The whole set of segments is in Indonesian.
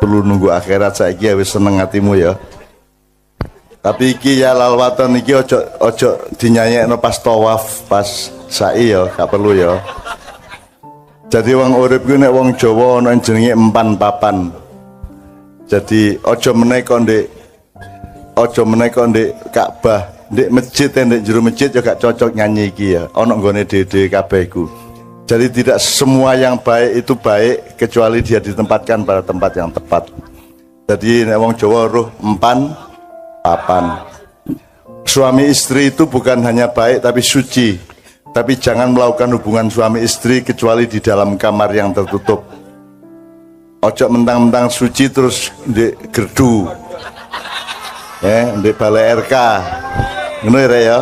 Perlu nunggu akhirat saiki wis seneng hatimu ya. Tapi iki ya lalwatan iki ojo dinyanyekno pas tawaf, pas sa'i ya, gak perlu ya. Jadi wong urip ku nek wong Jawa ana jenenge empan papan. Jadi ojo meneh kok ndek Ka'bah, ndek masjid, ndek jero masjid ya gak cocok nyanyi iki ya. Ana nggone dhewe kabeh iku. Jadi tidak semua yang baik itu baik kecuali dia ditempatkan pada tempat yang tepat. Jadi nek wong Jawa roh empan papan. Suami istri itu bukan hanya baik tapi suci. Tapi jangan melakukan hubungan suami istri kecuali di dalam kamar yang tertutup. Ojo mentang-mentang suci terus di gerdu. Di balai RK. Ngono ya.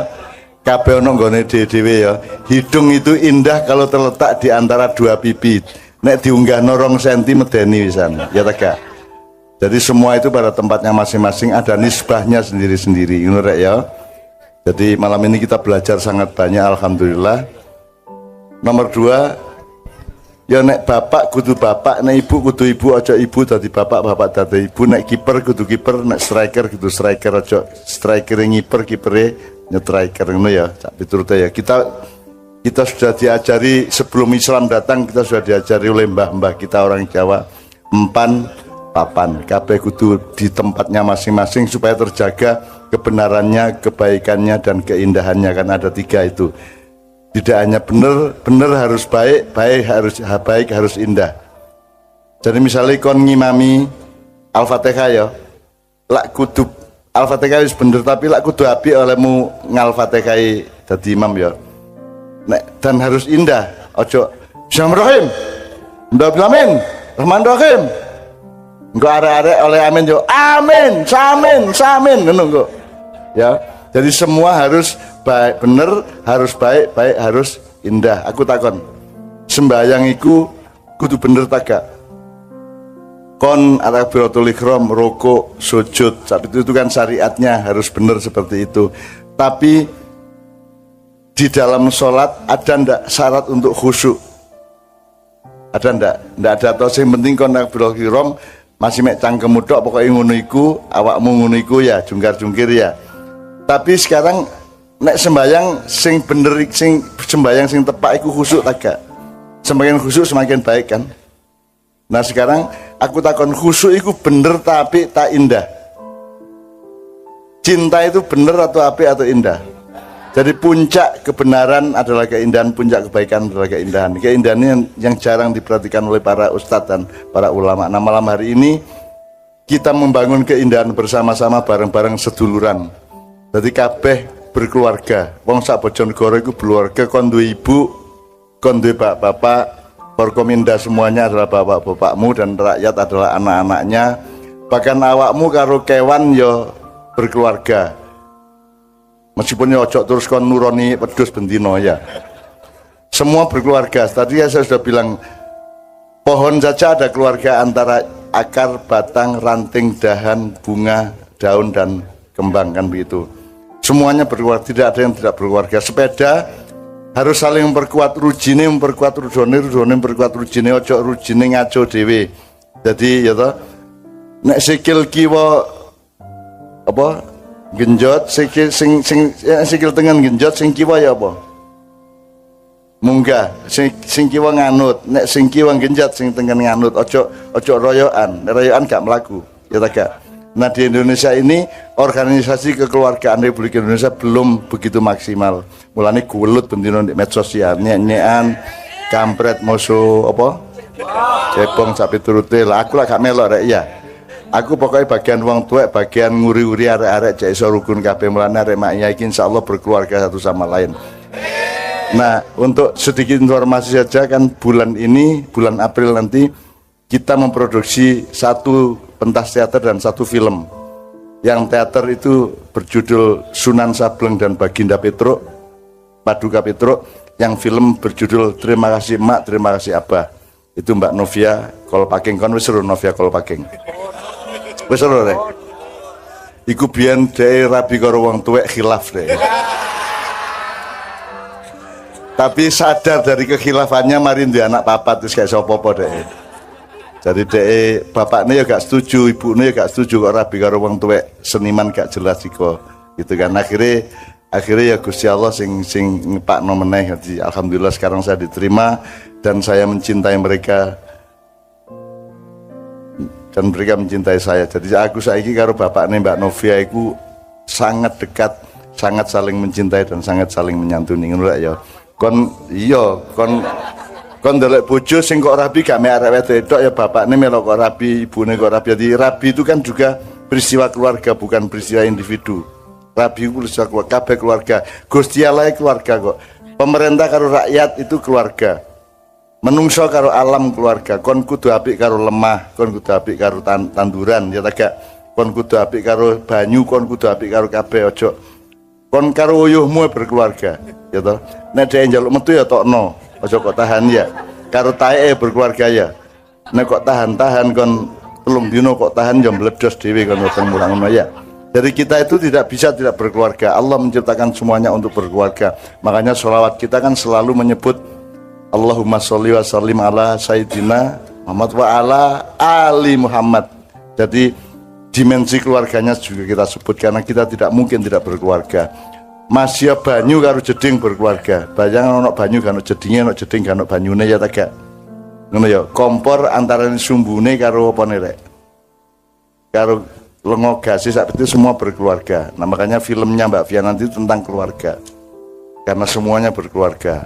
Kabeh ono nggone dhewe ya. Hidung itu indah kalau terletak di antara dua pipi. Nek diunggahno 2 cm medeni pisan. Ya tak? Jadi semua itu pada tempatnya masing-masing, ada nisbahnya sendiri-sendiri. Ngono rek ya. Jadi malam ini kita belajar sangat banyak, alhamdulillah. Nomor 2, ya nek bapak kudu bapak, nek ibu kudu ibu, aja ibu dadi bapak, bapak dadi ibu. Nek kiper kudu kiper, nek striker kudu striker, aja striker ngiper, kipere nyetriker. Ngono ya, cak piturute ya. Kita sudah diajari sebelum Islam datang, kita sudah diajari oleh mbah-mbah kita orang Jawa, empan papan, kabeh kudu di tempatnya masing-masing supaya terjaga kebenarannya, kebaikannya dan keindahannya. Kan ada 3 itu. Tidak hanya benar harus baik, baik harus indah. Jadi misalnya kon ngimami Al-Fatihah ya, lak kudu Al-Fatihah wis bener tapi lak kudu apik olehmu ngal-Fatihah dadi imam ya. Nek dan harus indah, ojo Bismillahirrahmanirrahim. Amin. Rahmanirrahim. Engko arek-arek oleh amin yo amin, samin ngono kok. Ya. Jadi semua harus baik, bener, harus baik, harus indah. Aku takon. Sembayang iku kudu bener ta gak? Kon takbiratul ihram, rukuk, sujud, saat itu kan syariatnya harus bener seperti itu. Tapi di dalam sholat ada ndak syarat untuk khusyuk? Ada ndak? Ndak ada. Atau yang penting kon takbiratul ihram masih mek cangkemmu tok pokoke ngono iku, awakmu ngono iku ya, jungkar-jungkir ya. Tapi sekarang nek sembayang sing bener, sing sembayang sing tepak iku khusyuk ta gak? Semakin khusyuk semakin baik kan? Nah sekarang aku takon, khusyuk itu bener tapi tak indah. Cinta itu bener atau apik atau indah? Jadi puncak kebenaran adalah keindahan, puncak kebaikan adalah keindahan. Keindahan ini yang jarang diperhatikan oleh para ustadz dan para ulama. Nah malam hari ini kita membangun keindahan bersama-sama bareng-bareng seduluran. Jadi kabeh berkeluarga. Wong sak Bojonegoro iku berkeluarga, kon duwe ibu, kon duwe bapak, Forkominda semuanya adalah bapak-bapakmu dan rakyat adalah anak-anaknya. Bahkan awakmu karo kewan yo berkeluarga. Meskipun yo ojo terus kon nuroni wedhus bendino ya. Semua berkeluarga. Tadi ya saya sudah bilang pohon saja ada keluarga antara akar, batang, ranting, dahan, bunga, daun dan kembang kan begitu. Semuanya berkeluarga, tidak ada yang tidak berkeluarga. Sepeda harus saling memperkuat, rujine memperkuat rujone memperkuat rujine, ojo rujine ngaco dewe. Jadi ya toh nek sikil kiwa apa genjot, sikil sikil tengen genjot, sing kiwa ya apa munggah, sing kiwa nganut, nek sing kiwa genjot sing tengen nganut, ojo royokan gak melaku ya tak gak. Nah di Indonesia ini organisasi kekeluargaan Republik Indonesia belum begitu maksimal. Mulane guwelut bendino di medsos ya, nyek-nyekan, kampret, moso apa? Cebong sapi turute lah. Aku lah gak melok rek ya. Aku pokoknya bagian wong tuwek, bagian nguri-uri arek-arek cek iso rukun kabeh. Mulane arek maknya iki insyaallah berkeluarga satu sama lain. Nah, untuk sedikit informasi saja kan bulan ini, bulan April nanti kita memproduksi 1 pentas teater dan 1 film. Yang teater itu berjudul Sunan Sableng dan Baginda Petruk, Paduka Petruk. Yang film berjudul Terima Kasih Mak, Terima Kasih Abah. Itu Mbak Novia Kolpaking. Kon wis seru Novia Kolpaking. Wis seru rek. Iku biyen dhek rabi karo wong tuwek khilaf deh. Tapi sadar dari kekhilafannya mari dia anak papat terus kayak sopo-sopo deh. Jadi deh bapaknya ya gak setuju, ibunya ya gak setuju kok rabi karo wong tuwek seniman gak jelas iko. Gitu kan akhirnya ya Gusti Allah sing ngepakno meneh. Jadi alhamdulillah sekarang saya diterima dan saya mencintai mereka dan mereka mencintai saya. Jadi aku saiki karo bapaknya Mbak Novia itu sangat dekat, sangat saling mencintai dan sangat saling menyantuni ngono lek ya. Kon ndelok bojo sing kok rabi gak mek arek wedok tok ya bapakne melok kok rabi, ibune kok rabi. Jadi rabi itu kan juga peristiwa keluarga bukan peristiwa individu. Rabi itu peristiwa keluarga, kabeh keluarga. Gusti Allah keluarga kok. Pemerintah karo rakyat itu keluarga. Menungso karo alam keluarga. Kon kudu apik karo lemah, kon kudu apik karo tanduran ya tagak. Kon kudu apik karo banyu, kon kudu apik karo kabeh ojo. Kon karo uyuhmu berkeluarga, ya toh. Nek dhek njaluk metu ya tokno, aja kok tahan ya. Karo taeke berkeluarga ya. Nek kok tahan-tahan kon telung dino kok tahan ya meledos dhewe kon weteng mulang ngono ya. Jadi kita itu tidak bisa tidak berkeluarga. Allah menciptakan semuanya untuk berkeluarga. Makanya sholawat kita kan selalu menyebut Allahumma sholli wa sallim ala sayyidina Muhammad wa ala ali Muhammad. Jadi dimensi keluarganya juga kita sebut karena kita tidak mungkin tidak berkeluarga. Masih banyu karo jeding berkeluarga. Bayang ono banyu kan ono jedinge, ono jeding kan ono banyune ya ta gak. Ngono ya, kompor antara sumbune karo apa rek. Karo lengo gase sak itu semua berkeluarga. Nah, makanya filmnya Mbak Fia nanti tentang keluarga. Karena semuanya berkeluarga.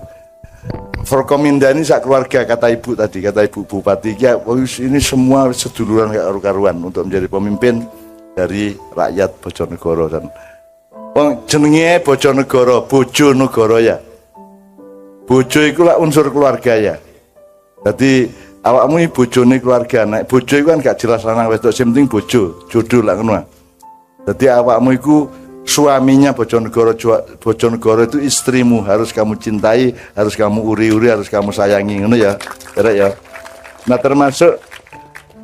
Forkominda ini sak keluarga kata ibu tadi, kata ibu bupati ya, ini semua seduluran karu-karuan untuk menjadi pemimpin dari rakyat Bojonegoro dan jenenge Bojonegoro, Bojonegoro ya. Bojo itu lah unsur keluarga ya. Jadi awakmu ini bojone keluarga, nek bojo itu kan gak jelas lanang wedok, sing penting bojo, jodoh lah ngono. Jadi awakmu itu suaminya Bojonegoro itu istrimu, harus kamu cintai, harus kamu uri-uri, harus kamu sayangi ngono ya. Kira ya. Nah termasuk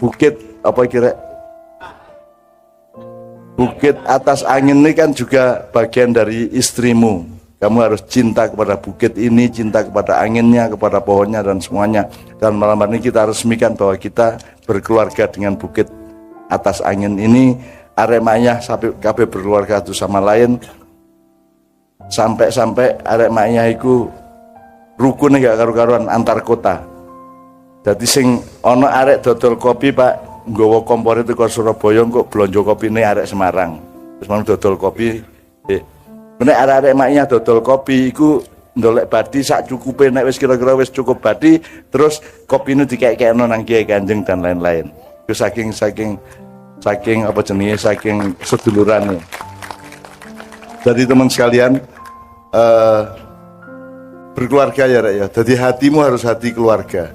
bukit apa kira? Bukit atas angin ini kan juga bagian dari istrimu. Kamu harus cinta kepada bukit ini, cinta kepada anginnya, kepada pohonnya dan semuanya. Dan malam hari ini kita resmikan bahwa kita berkeluarga dengan bukit atas angin ini. Aremanya sampai kabeh berkeluarga satu sama lain, sampai aremanya itu rukun gak karu-karuan antar kota. Jadi sing ono arek dodol kopi Pak nggawa kompor itu ke Surabaya kok blonjo kopine arek Semarang. Terus mau dodol kopi. Nek arek maknya dodol kopi iku ndolek badi sak cukupe, nek wis kira-kira wis cukup badi terus kopine dikek-kekno nang Kiai Kanjeng dan lain-lain. Itu saking apa jenenge, saking sedulurannya. Jadi teman sekalian berkeluarga ya Rek ya. Jadi hatimu harus hati keluarga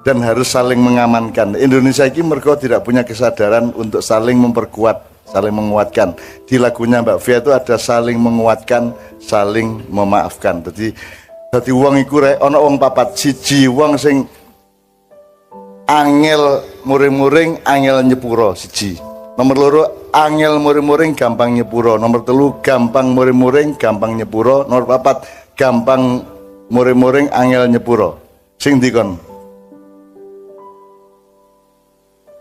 dan harus saling mengamankan. Indonesia ini mereka tidak punya kesadaran untuk saling memperkuat, saling menguatkan. Di lagunya Mbak Fia itu ada saling menguatkan, saling memaafkan. Jadi wong iku Rek ana wong papat, siji wong sing angel muring-muring, angel nyepuro siji. Nomor loro angel muring-muring, gampang nyepuro. Nomor telu gampang muring-muring, gampang nyepuro. Nomor papat gampang muring-muring, angel nyepuro. Sing dikon?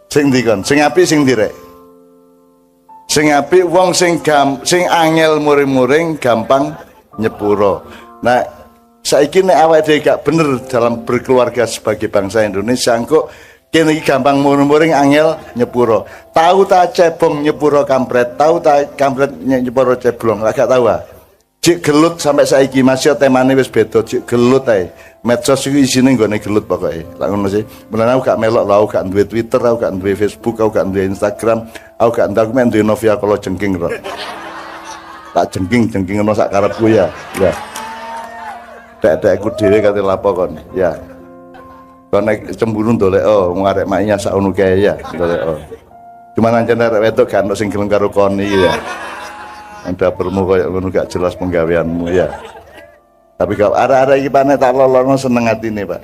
Sing dikon? Sing apik sing direk? Sing apik wong sing angel muring-muring, gampang nyepuro. Nah, saiki nek awake dhewe gak bener dalam berkeluarga sebagai bangsa Indonesia, kok kene iki gampang muring-muring angel nyepuro. Tahu ta cebong nyepuro kampret, tahu ta kampret nyepuro ceblong, gak tahu ah. Cik gelut sampai saiki masih temane wis beda, cik gelut ae. Medsos iki isine nggone gelut pokoke. Lah ngono sih. Mulane aku gak melok, aku gak duwe Twitter, aku gak duwe Facebook, aku gak duwe Instagram, aku gak duwe Novia kalau jengking kok. Tak jengking ono sak karepku ya. Ya. Dek-dekku dhewe kate lapo kon. Ya. Kon nek cemburu ndolek wong arek maknya sak ono kae ya, ndolek. Cuman ancen arek wedok gak ono sing gelem karo kon iki ya. Anda bermu koyo ngono gak jelas penggaweanmu ya. Tapi kalau arek-arek iki panek tak lolono seneng atine, Pak.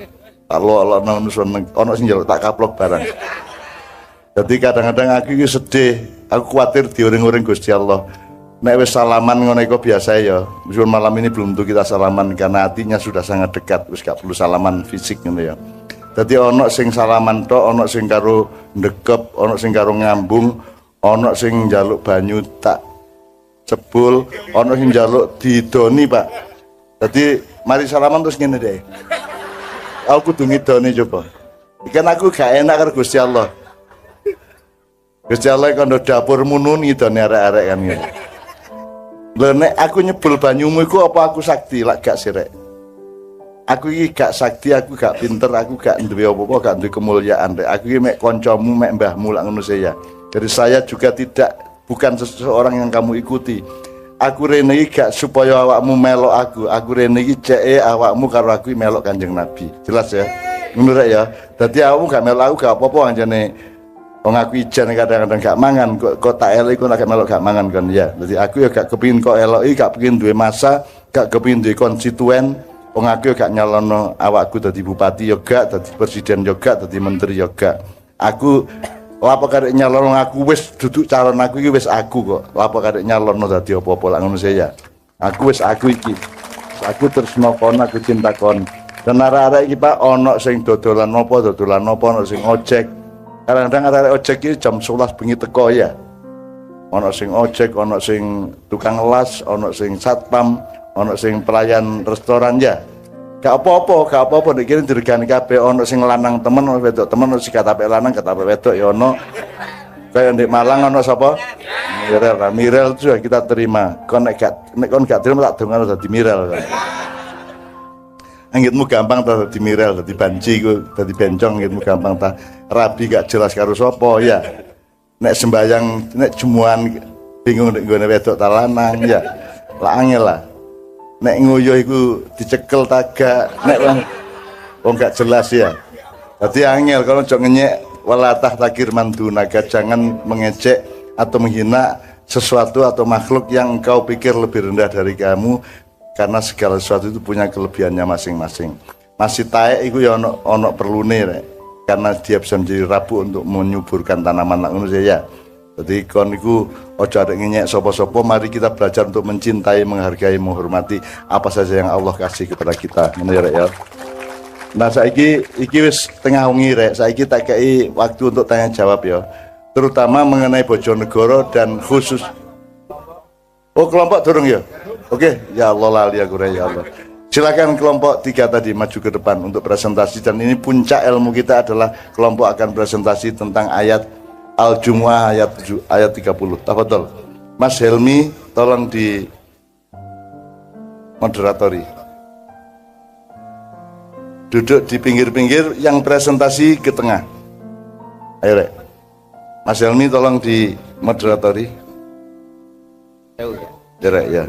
Tak lolono seneng ono sing njaluk tak kaplok barang. Jadi kadang-kadang aku iki sedih, aku khawatir diuring-uring Gusti Allah. Nek wis salaman ngono iku biasa ya. Meskipun malam ini belum tentu kita salaman karena hatinya sudah sangat dekat, wis gak perlu salaman fisik ngono ya. Dadi ana sing salaman tok, ana sing karo ndekep, ana sing karo ngambung, ana sing njaluk banyu tak cebul, ana sing njaluk didoni, Pak. Dadi mari salaman terus ngene deh. Aku kudu ngidoni coba. Ikan aku gak enak karo Gusti Allah. Gusti Allah kono dapurmu nun ngidoni arek-arek kan ngene. Lha nek aku nyebul banyumu iku apa aku sakti lak gak sirek. Aku iki gak sakti, aku gak pinter, aku gak duwe apa-apa, gak duwe kemuliaan. Aku iki mek kancamu, mek mbahmu lak ngono saya. Jadi saya juga bukan seseorang yang kamu ikuti. Aku rene iki gak supaya awakmu melok aku rene iki ceke awakmu karo aku melok Kanjeng Nabi. Jelas ya? Ngono rek ya. Dadi awakmu gak melok aku gak apa-apa anjane. Wong aku ijan kadang-kadang gak mangan kok tak elok iku nek melok gak mangan kan ya. Dadi aku ya gak kepengin kok eloki, gak kepengin duwe masa, gak kepengin duwe konstituen. Wong aku ya gak nyalono awakku dadi bupati ya gak, dadi presiden ya gak, dadi menteri ya gak. Aku lapo karek nyalon aku wis duduk calon aku iki wis aku kok. Lapo karek nyalon dadi apa-apa lak ngono saya. Aku wis aku iki. Aku tresno kon, aku cinta kon. Dan arek-arek iki Pak ana sing dodolan napa, ana sing ojek. Kadang-kadang arek ojek iki jam 11 bengi teko ya. Ana sing ojek, ana sing tukang las, ana sing satpam, ana sing pelayan restoran ya. Gak apa-apa nek kene diregani kabeh, ana sing lanang temen, ana wedok temen, ana sing katapek lanang, katapek wedok ya ana. Kaya ndek Malang ana sapa? Mirel itu kita terima. Kon nek kon gak terima tak dongano dadi Mirel. Anggitmu gampang ta dadi Mirel, dadi banci ku, dadi bencong anggitmu gampang ta. Rabi gak jelas karo sapa ya. Nek sembayang, nek jemuan bingung nek nggone wedok ta lanang ya. Lah angel lah. Nek nguyuh iku dicekel tagak, nek wong gak jelas ya. Dadi angel kalau ojo ngenyek walatah takir mandunaga, jangan mengejek atau menghina sesuatu atau makhluk yang kau pikir lebih rendah dari kamu, karena segala sesuatu itu punya kelebihannya masing-masing. Masih taek iku ya ono perlune rek, karena dia bisa menjadi rabu untuk menyuburkan tanaman ngono ya. Jadi kon iku ojo arek ngenyek sapa-sapa, mari kita belajar untuk mencintai, menghargai, menghormati apa saja yang Allah kasih kepada kita. Ngono ya rek ya. Nah saiki iki wis tengah wengi rek, saiki tak kei waktu untuk tanya jawab ya. Terutama mengenai Bojonegoro dan khusus kelompok durung ya. Oke, ya Allah lali aku rek ya Allah. Silakan kelompok 3 tadi maju ke depan untuk presentasi, dan ini puncak ilmu kita adalah kelompok akan presentasi tentang ayat Al-Jumu'ah ayat 30. Tafadhol. Mas Helmi tolong di moderatori. Duduk di pinggir-pinggir, yang presentasi ke tengah. Ayo rek. Mas Helmi tolong di moderatori. Ya rek ya.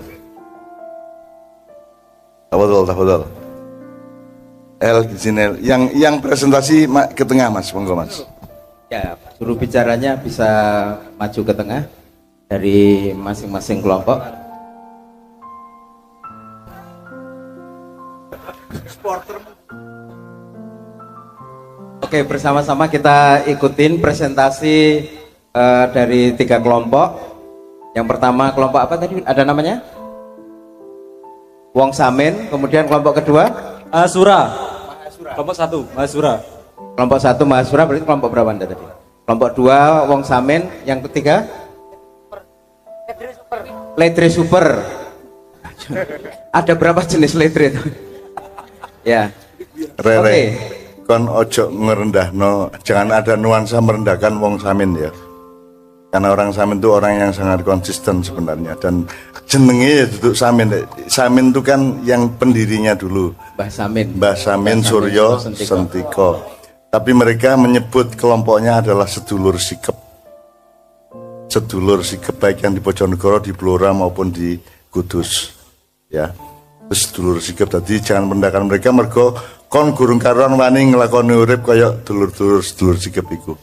Tafadhol. Di sini yang presentasi ke tengah Mas, monggo Mas. Ya, juru bicaranya bisa maju ke tengah dari masing-masing kelompok. Oke, bersama-sama kita ikutin presentasi dari 3 kelompok. Yang pertama kelompok apa tadi? Ada namanya? Wong Samin. Kemudian kelompok kedua? Mahasura. Kelompok 1, Mahasura. Kelompok 1 Mahasura, berarti kelompok berapa Anda tadi? Kelompok 2 Wong Samin, yang ketiga? Ledre Super. Ada berapa jenis ledre itu? Ya. Rere. Oke. Kon ojo ngerendahno, jangan ada nuansa merendahkan Wong Samin ya. Karena orang Samin itu orang yang sangat konsisten sebenarnya, dan jenenge ya duduk Samin. Samin itu kan yang pendirinya dulu. Mbah Samin Suryo Sentiko. Tapi mereka menyebut kelompoknya adalah sedulur sikep. Sedulur sikep baik yang di Bojonegoro, di Blora maupun di Kudus. Ya. Terus sedulur sikep tadi jangan merendahkan mereka mergo kon gurung karuan wani nglakoni urip kaya dulur-dulur sedulur sikep iku.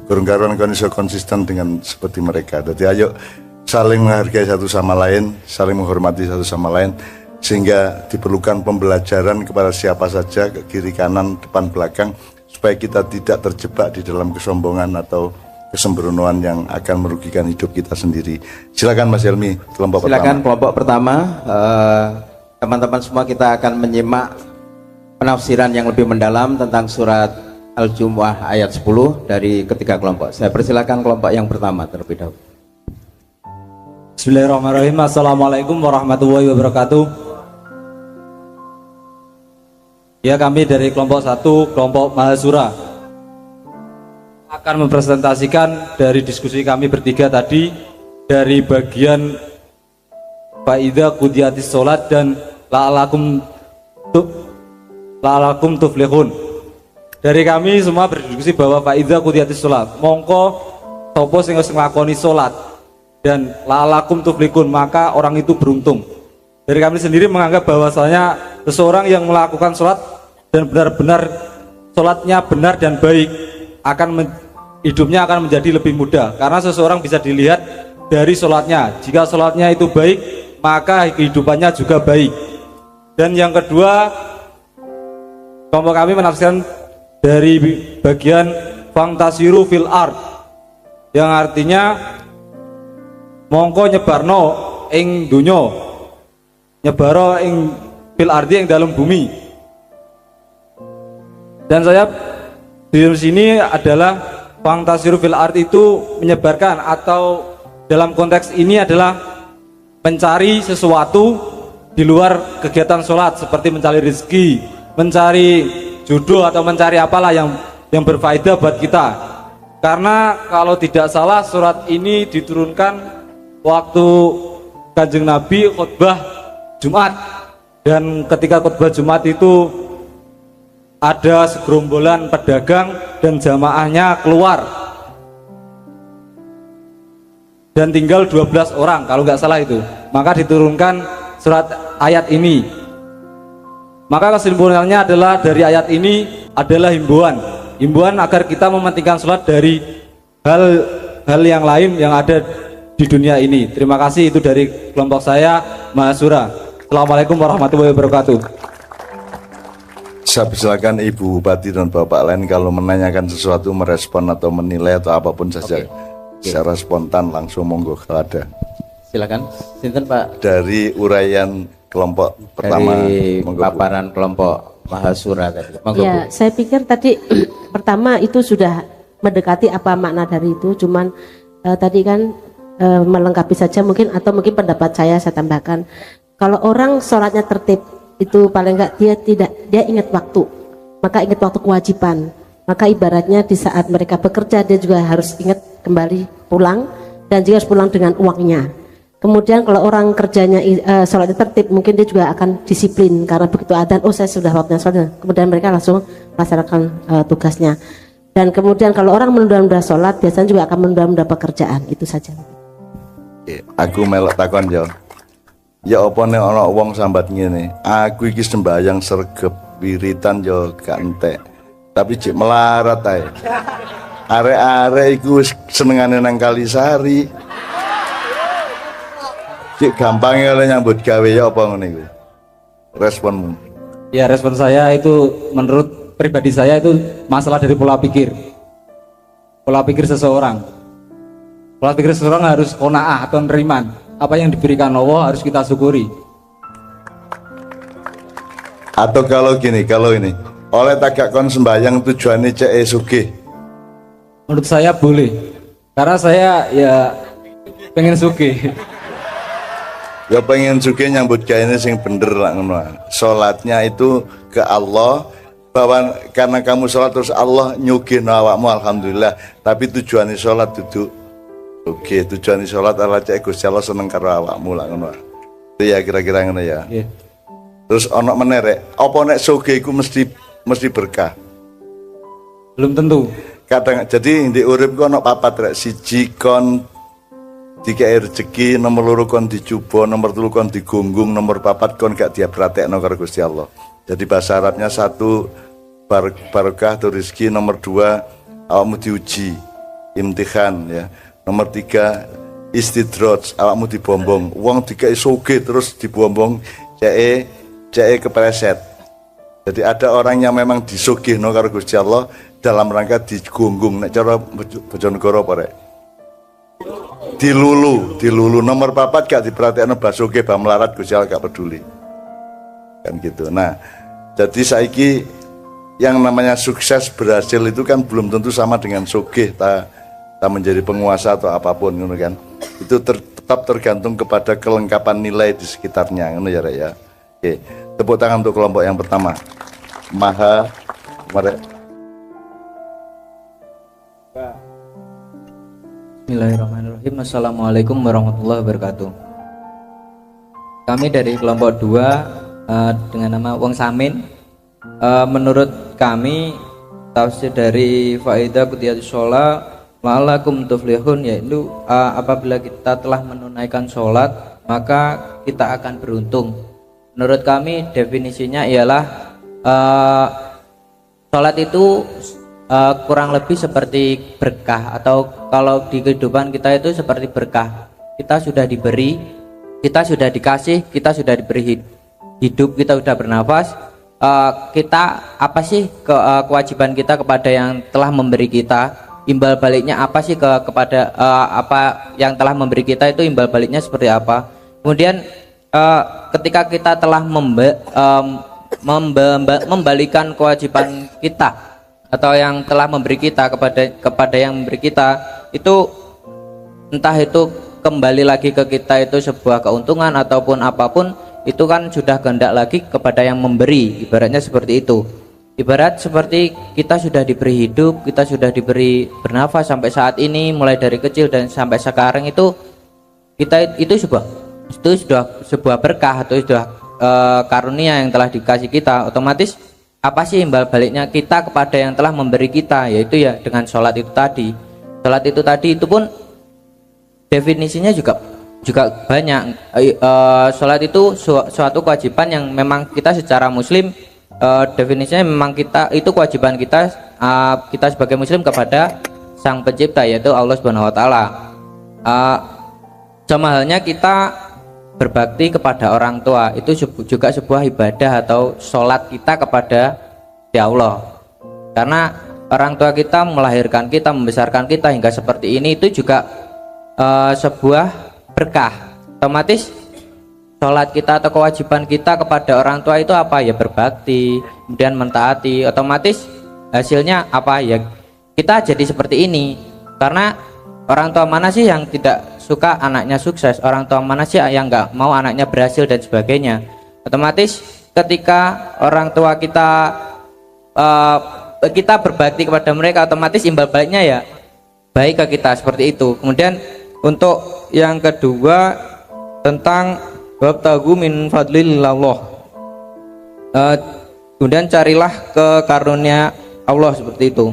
Gurung karuan kon iso konsisten dengan seperti mereka. Jadi ayo saling menghargai satu sama lain, saling menghormati satu sama lain, sehingga diperlukan pembelajaran kepada siapa saja, ke kiri kanan, depan belakang, supaya kita tidak terjebak di dalam kesombongan atau kesembronoan yang akan merugikan hidup kita sendiri. Silakan Mas Helmi, kelompok Silakan pertama. kelompok pertama. Teman-teman semua kita akan menyimak penafsiran yang lebih mendalam tentang surat Al-Jumu'ah ayat 10 dari ketiga kelompok. Saya persilakan kelompok yang pertama terlebih dahulu. Bismillahirrahmanirrahim. Assalamualaikum warahmatullahi wabarakatuh. Ya, kami dari kelompok 1, kelompok Mahasura, akan mempresentasikan dari diskusi kami bertiga tadi dari bagian faida qudiyatis sholat dan la'alakum tuflihun. Dari kami semua berdiskusi bahwa faida qudiyatis sholat, mongko sopo sing wis nglakoni sholat dan la'alakum tuflihun, maka orang itu beruntung. Dari kami sendiri menganggap bahwasanya seseorang yang melakukan sholat dan benar-benar sholatnya benar dan baik, hidupnya akan menjadi lebih mudah, karena seseorang bisa dilihat dari sholatnya. Jika sholatnya itu baik, maka kehidupannya juga baik. Dan yang kedua, kelompok kami menafsirkan dari bagian fantasiru fil ard, yang artinya mongko nyebarno ing dunyo, nyebaro ing fil ardi, ing dalam bumi. Dan saya di sini adalah fantasiru fil ard itu menyebarkan, atau dalam konteks ini adalah mencari sesuatu di luar kegiatan sholat, seperti mencari rezeki, mencari jodoh, atau mencari apalah yang berfaedah buat kita. Karena kalau tidak salah surat ini diturunkan waktu Kanjeng Nabi khutbah Jumat, dan ketika khutbah Jumat itu ada segerombolan pedagang dan jamaahnya keluar, dan tinggal 12 orang kalau nggak salah itu, maka diturunkan surat ayat ini. Maka kesimpulannya adalah dari ayat ini adalah himbauan agar kita mementingkan sholat dari hal yang lain yang ada di dunia ini. Terima kasih, itu dari kelompok saya, Mahasura. Assalamualaikum warahmatullahi wabarakatuh. Saya persilakan Ibu Bupati dan Bapak lain kalau menanyakan sesuatu, merespon atau menilai atau apapun saja. Secara spontan langsung, monggo kalau ada. Silakan, sinten Pak. Dari uraian kelompok pertama, Dari monggo, Bu. paparan kelompok Mahasura tadi. Monggo, Ya, Bu. saya pikir tadi pertama itu sudah mendekati apa makna dari itu, cuman tadi kan melengkapi saja mungkin, atau mungkin pendapat saya tambahkan. Kalau orang sholatnya tertib, itu paling enggak dia ingat waktu, maka ingat waktu kewajiban. Maka ibaratnya di saat mereka bekerja, dia juga harus ingat kembali pulang, dan juga harus pulang dengan uangnya. Kemudian kalau orang kerjanya sholatnya tertib, mungkin dia juga akan disiplin, karena begitu adzan, oh saya sudah waktunya sholat, kemudian mereka langsung melaksanakan tugasnya. Dan kemudian kalau orang menunda-nunda sholat, biasanya juga akan menunda-nunda pekerjaan. Itu saja. Aku melok takon yo. Ya apa nek ana wong sambat ngene, aku iki sembayang sregep wiritan yo gak entek. Tapi cek melarat ae. Arek-arek iku senengane nang Kalisari. Cek gampang oleh nyambut gawe ya apa ngene iku. Responmu. Ya, respon saya itu menurut pribadi saya itu masalah dari pola pikir. Pola pikir seseorang. Pola pikir seseorang harus qanaah atau neriman. Apa yang diberikan Allah harus kita syukuri. Atau kalau gini, kalau ini oleh tagak kon sembayang tujuannya cek sugih. Menurut saya boleh, karena saya ya pengen sugih. Ya pengen sugih nyambut gawe sing bener lah ngono. Salatnya itu ke Allah, bahwa karena kamu sholat terus Allah nyugihno awakmu, alhamdulillah. Tapi tujuannya sholat duduk oke, tujuannya sholat adalah cek Gusti Allah seneng karo awakmu lah ngono. Itu ya kira-kira ngono ya. Yeah. Terus ono meneh rek, apa nek sugih iku mesti berkah? Belum tentu. Kadang jadi di urip ku ono papat rek, siji kon dikai rezeki, nomor loro kon dicoba, nomor telu kon digunggung, nomor papat kon gak diperhatekno karo Gusti Allah. Jadi bahasa Arabnya satu barokah atau rezeki, nomor dua awakmu diuji, imtihan ya. Nomor tiga istidraj, awakmu dibombong. Wong dikai sugih terus dibombong, ceke kepleset. Jadi ada orang yang memang disugihno karo Gusti Allah dalam rangka digunggung nek cara Bojonegoro apa rek? Dilulu nomor 4 gak diperhatikno Basuki Bam melarat Gusti Allah gak peduli. Kan gitu. Nah, jadi saiki yang namanya sukses berhasil itu kan belum tentu sama dengan sugih ta menjadi penguasa atau apapun ngono kan. Itu tetap tergantung kepada kelengkapan nilai di sekitarnya ngono ya rek ya. Oke, tepuk tangan untuk kelompok yang pertama. Maha Merek. Bismillahirrahmanirrahim. Assalamualaikum warahmatullahi wabarakatuh. Kami dari kelompok 2 dengan nama Wong Samin. Menurut kami tafsir dari faidah qudhiyatus shalah la'allakum tuflihun, yaitu apabila kita telah menunaikan sholat maka kita akan beruntung. Menurut kami definisinya ialah sholat itu kurang lebih seperti berkah, atau kalau di kehidupan kita itu seperti berkah. Kita sudah diberi, kita sudah dikasih, kita sudah diberi hidup, kita sudah bernafas. Kita apa sih kewajiban kita kepada yang telah memberi kita? Imbal baliknya apa sih kepada apa yang telah memberi kita itu, imbal baliknya seperti apa? Kemudian ketika kita telah membalikan kewajiban kita atau yang telah memberi kita kepada yang memberi kita, itu entah itu kembali lagi ke kita itu sebuah keuntungan ataupun apapun, itu kan sudah kehendak lagi kepada yang memberi. Ibaratnya seperti itu. Ibarat seperti kita sudah diberi hidup, kita sudah diberi bernafas sampai saat ini, mulai dari kecil dan sampai sekarang, itu kita itu sudah sebuah berkah atau sudah karunia yang telah dikasih kita. Otomatis apa sih imbal baliknya kita kepada yang telah memberi kita, yaitu ya dengan sholat itu tadi. Sholat itu tadi itu pun definisinya juga banyak. Sholat itu suatu kewajiban yang memang kita secara muslim, definisinya memang kita itu kewajiban kita, kita sebagai muslim kepada sang pencipta, yaitu Allah Subhanahu wa taala. Sama halnya kita berbakti kepada orang tua, itu juga sebuah ibadah atau sholat kita kepada Allah. Karena orang tua kita melahirkan kita, membesarkan kita hingga seperti ini, itu juga sebuah berkah. Otomatis sholat kita atau kewajiban kita kepada orang tua itu apa ya? Berbakti, kemudian mentaati. Otomatis hasilnya apa ya? Kita jadi seperti ini. Karena orang tua mana sih yang tidak suka anaknya sukses? Orang tua mana sih yang nggak mau anaknya berhasil dan sebagainya? Otomatis ketika orang tua kita berbakti kepada mereka, otomatis imbal baliknya ya baik ke kita, seperti itu. Kemudian untuk yang kedua tentang wabtagu min fadlillah, kemudian carilah ke karunia Allah, seperti itu.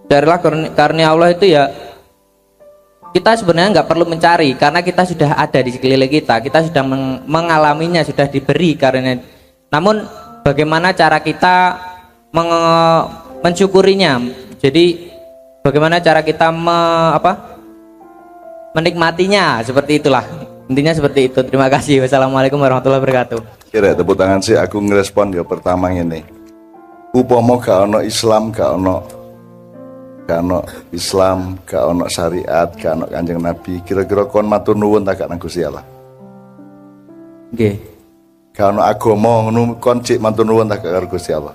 Carilah karunia Allah itu ya, kita sebenarnya nggak perlu mencari karena kita sudah ada di sekeliling kita sudah mengalaminya, sudah diberi karunia. Namun bagaimana cara kita mensyukurinya? Jadi bagaimana cara kita menikmatinya, seperti itulah. Intinya seperti itu. Terima kasih. Wassalamualaikum warahmatullahi wabarakatuh. Kira tepuk tangan sih aku ngerespon ya pertama ini. Upama gak ono Islam, gak ono Islam, gak ono syariat, gak ono Kanjeng Nabi, kira-kira kon matur nuwun tak gak nang Gusti Allah? Nggih. Gak ono agama ngono kon cik matur nuwun tak karo Gusti Allah?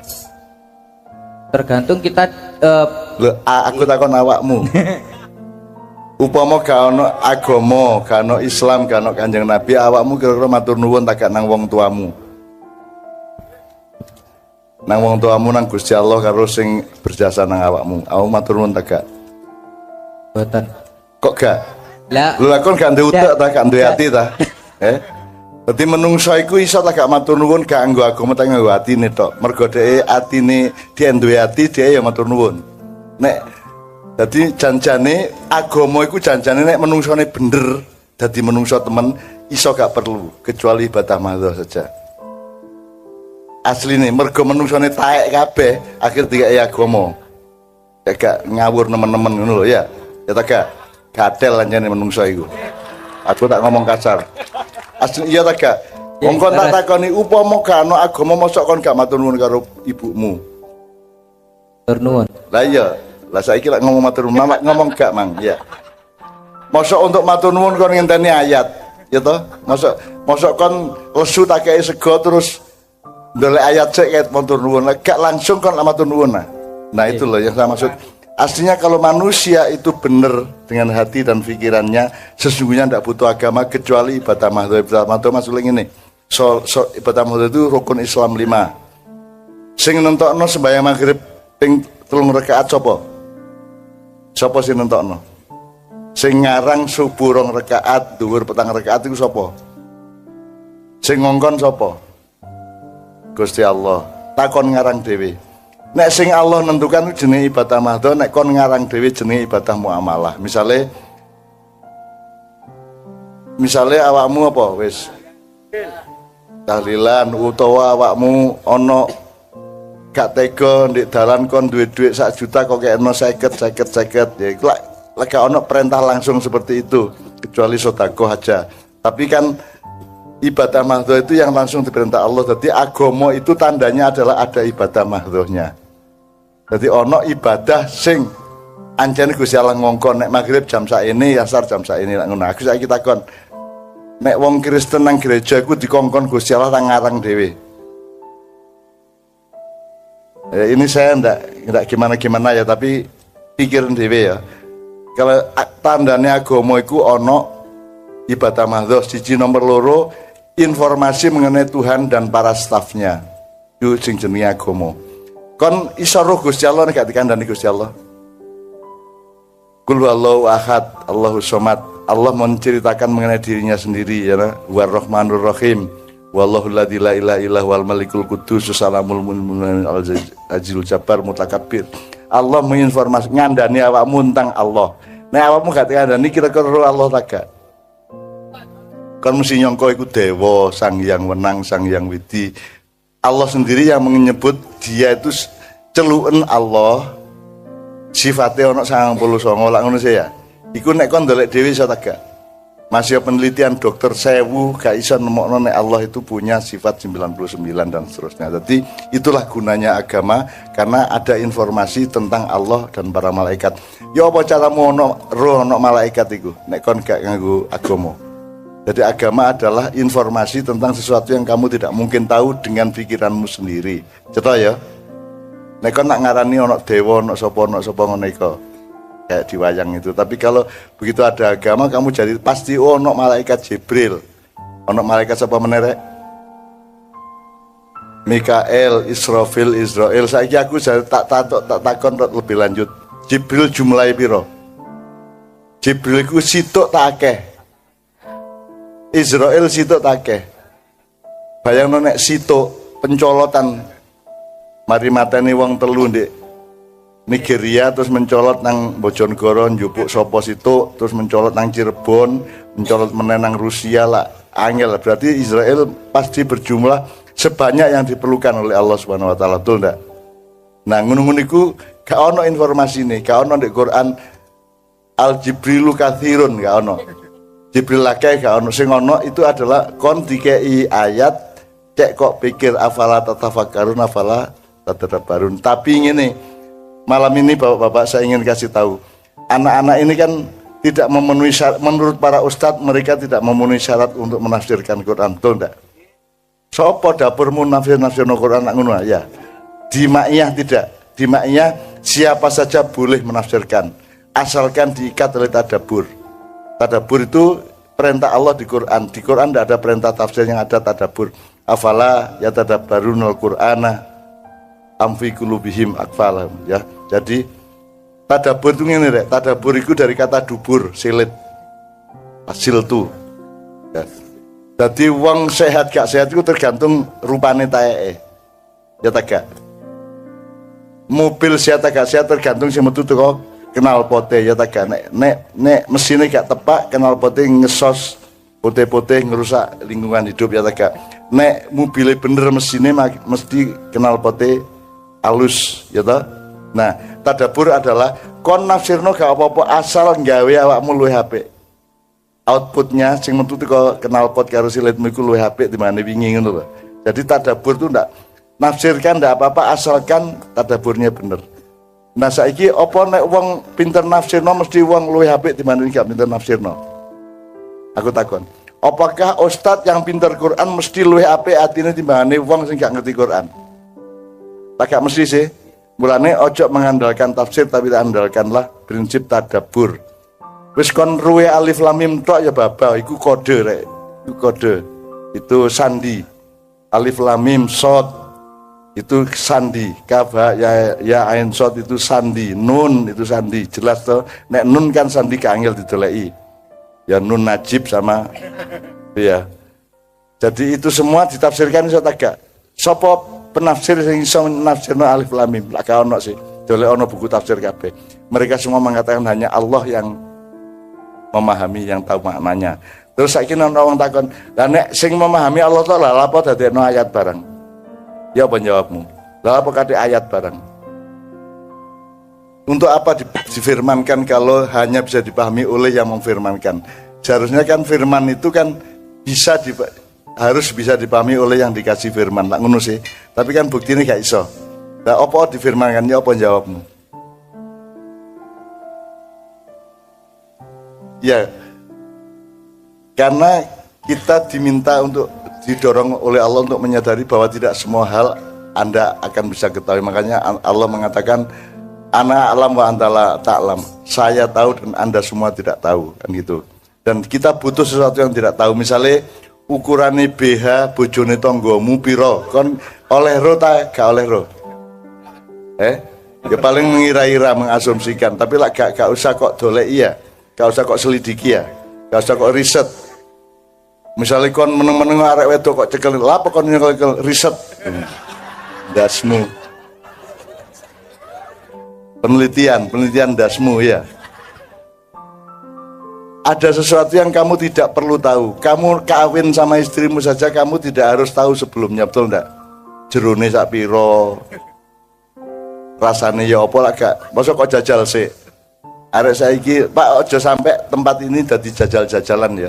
Tergantung kita aku takon awakmu. Upama gak ono agama, gak ono Islam, gak ono Kanjeng Nabi, awakmu kira-kira matur nuwun tak gak nang wong tuamu? Nang wong tuamu nang Gusti Allah karo sing berjasa nang awakmu. Awakmu matur nuwun tak gak? boten. Kok gak? Lah, Lha kon gak duwe utek ta, gak duwe ati ta? Dadi menungso iku iso tak gak matur nuwun gak nganggo agama tak nganggo atine tok. Mergo dhek atine dia duwe ati, dia ya matur nuwun. Nek dadi janjane agama iku janjane nek menungsone bener dadi menungso temen iso gak perlu kecuali ibadah mahdoh saja. Asline mergo menungsone taek kabeh akhir dikai agama. Gak ngawur nemen-nemen ngono lho ya. Ya tak gak gatel anjane menungso iku. Aku tak ngomong kasar. Asli iya tak gak? Wong kon tak takoni upama gak ono agama mosok kon gak matur nuwun karo ibumu. Tur nuwun. Lah iya, lah saiki lek ngomong matur nuwun, ngomong gak mang, ya. Mosok untuk matur nuwun kon ngenteni ayat, ya toh? Mosok kon lesu tak kei sego terus ndelok ayat sik ket matur nuwun, gak langsung kon matur nuwun. Nah, itu loh yang saya maksud. Aslinya kalau manusia itu benar dengan hati dan pikirannya, sesungguhnya tidak butuh agama kecuali ibadah mahdoh. Ibadah mahdoh maksudnya ini, ibadah mahdoh itu rukun Islam 5. Sing nentokno sembahyang maghrib ping 3 rakaat sapa? Sapa sing nentokno? Sing ngarang subuh 2 rakaat, dhuwur 4 rakaat iku sapa? Sing ngongkon sapa? Gusti Allah. Takon ngarang dhewe. Nek sing Allah nentukan jenenge ibadah mahdoh, nek kon ngarang dhewe jenenge ibadah muamalah. Misale awakmu apa wis tahlilan utawa awakmu ana gak tega ndek dalan kon duwe dhuwit 1 juta kok kekno 50 ya iku lek gak ana perintah langsung seperti itu kecuali sedekah aja. Tapi kan ibadah mahdoh itu yang langsung diperintah Allah. Jadi agama itu tandanya adalah ada ibadah mahdohnya. Jadi ono ibadah sing anjane Gusti Allah ngongkon nek maghrib jam saiki, asar jam saiki lak ngono. Aku saiki takon. Nek wong Kristen nang gereja iku dikongkon Gusti Allah nang ngarang dhewe. Ini saya ndak gimana-gimana ya, tapi pikirin dhewe ya. Kalau tandane agama iku ono ibadah mahdoh, siji nomor loro informasi mengenai Tuhan dan para stafnya. Itu sing jenenge agama. Kon iso roh Gusti Allah nek gak dikandani Gusti Allah. Qul huwallahu ahad, Allahus somad. Allah menceritakan mengenai dirinya sendiri ya, War-Rahmanur Rahim. Wallahu la ilaha illa huwal malikul qudus salamul mu'min al-azizul jabbar mutakabbir. Allah menginformasi ngandani awakmu tentang Allah. Nek awakmu gak dikandani kira-kira roh Allah tak gak? Kan mesti nyongko iku dewa, sang yang wenang, sang yang widi. Allah sendiri yang menyebut dia itu celuken Allah. Sifatnya ono 99 lak ngono sih ya. Iku nek kon ndelok dhewe iso tak gak? Masih penelitian dokter 1000 gak iso nemokno nek Allah itu punya sifat 99 dan seterusnya. Jadi itulah gunanya agama, karena ada informasi tentang Allah dan para malaikat. Ya apa caramu ono roh ono malaikat iku nek kon gak nganggo agama? Jadi agama adalah informasi tentang sesuatu yang kamu tidak mungkin tahu dengan pikiranmu sendiri. Contoh ya, nek kon nak ngarani ono dewa, ono sapa ngono iku. Kayak di wayang itu. Tapi kalau begitu ada agama, kamu jadi pasti ono malaikat Jibril. Ono malaikat sapa menerek? Mikael, Israfil, Israel. Saiki aku tak takon lebih lanjut. Jibril jumlahe piro? Jibril ku sitok tak akeh. Israel sitok tak akeh. Bayangno nek sitok pencolotan mari mateni wong telu ndek Nigeria, terus mencolot nang Bojonegoro njupuk sapa situ, terus mencolot nang Cirebon, mencolot menenang Rusia lah, angel. Berarti Israel pasti berjumlah sebanyak yang diperlukan oleh Allah Subhanahu wa taala, betul ndak? Nah, ngono-ngono iku gak ono informasi nih, gak ono di Quran al Jibrilu katsirun, gak ono. Jibril akeh gak ono, sing ono itu adalah kon dikei ayat cek kok pikir afala tatafakkarun afala tatadabbarun. Tapi ngene, malam ini Bapak-bapak saya ingin kasih tahu, anak-anak ini kan tidak memenuhi syarat, menurut para ustadz mereka tidak memenuhi syarat untuk menafsirkan Quran, betul enggak? Sopo dapurmu nafsir Quran ngono ya. Di Ma'iyah tidak. Di Ma'iyah siapa saja boleh menafsirkan asalkan diikat oleh tadabbur. Tadabbur itu perintah Allah di Quran. Di Quran tidak ada perintah tafsir, yang ada tadabbur. Afala yatadabbarunal Qur'ana am fi qulubihim akfalam ya. Jadi tadabbur itu ngene rek, tadabbur itu dari kata dubur, silit. Hasil tu. Ya. Jadi wong sehat gak sehat itu tergantung rupane taeke. Ya tak gak? Mobil sehat gak sehat tergantung sing metu teko knalpote, ya tak gak? Nek mesine gak tepak, knalpote ngesos putih-putih ngerusak lingkungan hidup, ya tak gak? Nek mobilnya bener mesine mesti knalpote alus, ya toh. Nah, tadabbur adalah kon nafsirno gak apa-apa asal nggawe awakmu luwih apik. Outputnya sing metu teko knalpot karo silitmu iku luwih apik dimane wingi ngono lho. Jadi tadabbur itu ndak nafsirkan ndak apa-apa asalkan tadabburnya bener. Nah saiki apa nek wong pinter nafsirno mesti wong luwih apik dibanding gak pinter nafsirno? Aku takon. Apakah ustadz yang pinter Quran mesti luwih apik atine timbangane wong sing gak ngerti Quran? Tak gak mesti sih. Mulane ojo mengandalkan tafsir tapi andalkanlah prinsip tadabbur. Wis kon ruwe alif lam mim tok ya baba, iku kode rek. Iku kode. Itu sandi. Alif lam mim shad itu sandi. Kaf ya ain shad itu sandi. Nun itu sandi. Jelas toh. Nek nun kan sandi keangel didoleki. Ya nun najib sama ya. Jadi itu semua ditafsirkan iso tak gak? Sapa penafsir sing iso nafsirno alif lam mim? Lak ono sih. Dole ono buku tafsir kabeh. Mereka semua mengatakan hanya Allah yang memahami, yang tahu maknanya. Terus saiki ana wong takon, "Lah nek sing memahami Allah Taala lha apa dadekno ayat bareng?" Ya apa jawabmu? Lah apa kate ayat bareng? Untuk apa difirmankan kalau hanya bisa dipahami oleh yang memfirmankan? Seharusnya kan firman itu kan harus bisa dipahami oleh yang dikasih firman. Lah ngono sih. Tapi kan buktine gak iso. Lah apa difirmankannya apa jawabmu? Ya. Karena kita diminta untuk didorong oleh Allah untuk menyadari bahwa tidak semua hal Anda akan bisa ketahui. Makanya Allah mengatakan ana alam wa antala ta'lam. Saya tahu dan Anda semua tidak tahu, kan gitu. Dan kita butuh sesuatu yang tidak tahu. Misalnya ukurane BH bojone tanggamu piro? Kon oleh ro ta gak oleh ro? Ya paling mengira-ira, mengasumsikan, tapi lah gak usah kok doleki ya. Gak usah kok selidiki ya. Gak usah kok riset. Misalnya kon meneng-meneng arek wedok kok cekel, lha apa kon nyekel riset? Dasmu. Penelitian dasmu ya. Ada sesuatu yang kamu tidak perlu tahu. Kamu kawin sama istrimu saja kamu tidak harus tahu sebelumnya, betul enggak? Jerone sak piro? Rasane ya apa lah gak? Masa kok jajal sih? Arek saiki, Pak, ojo sampai tempat ini jadi jajal-jajalan ya.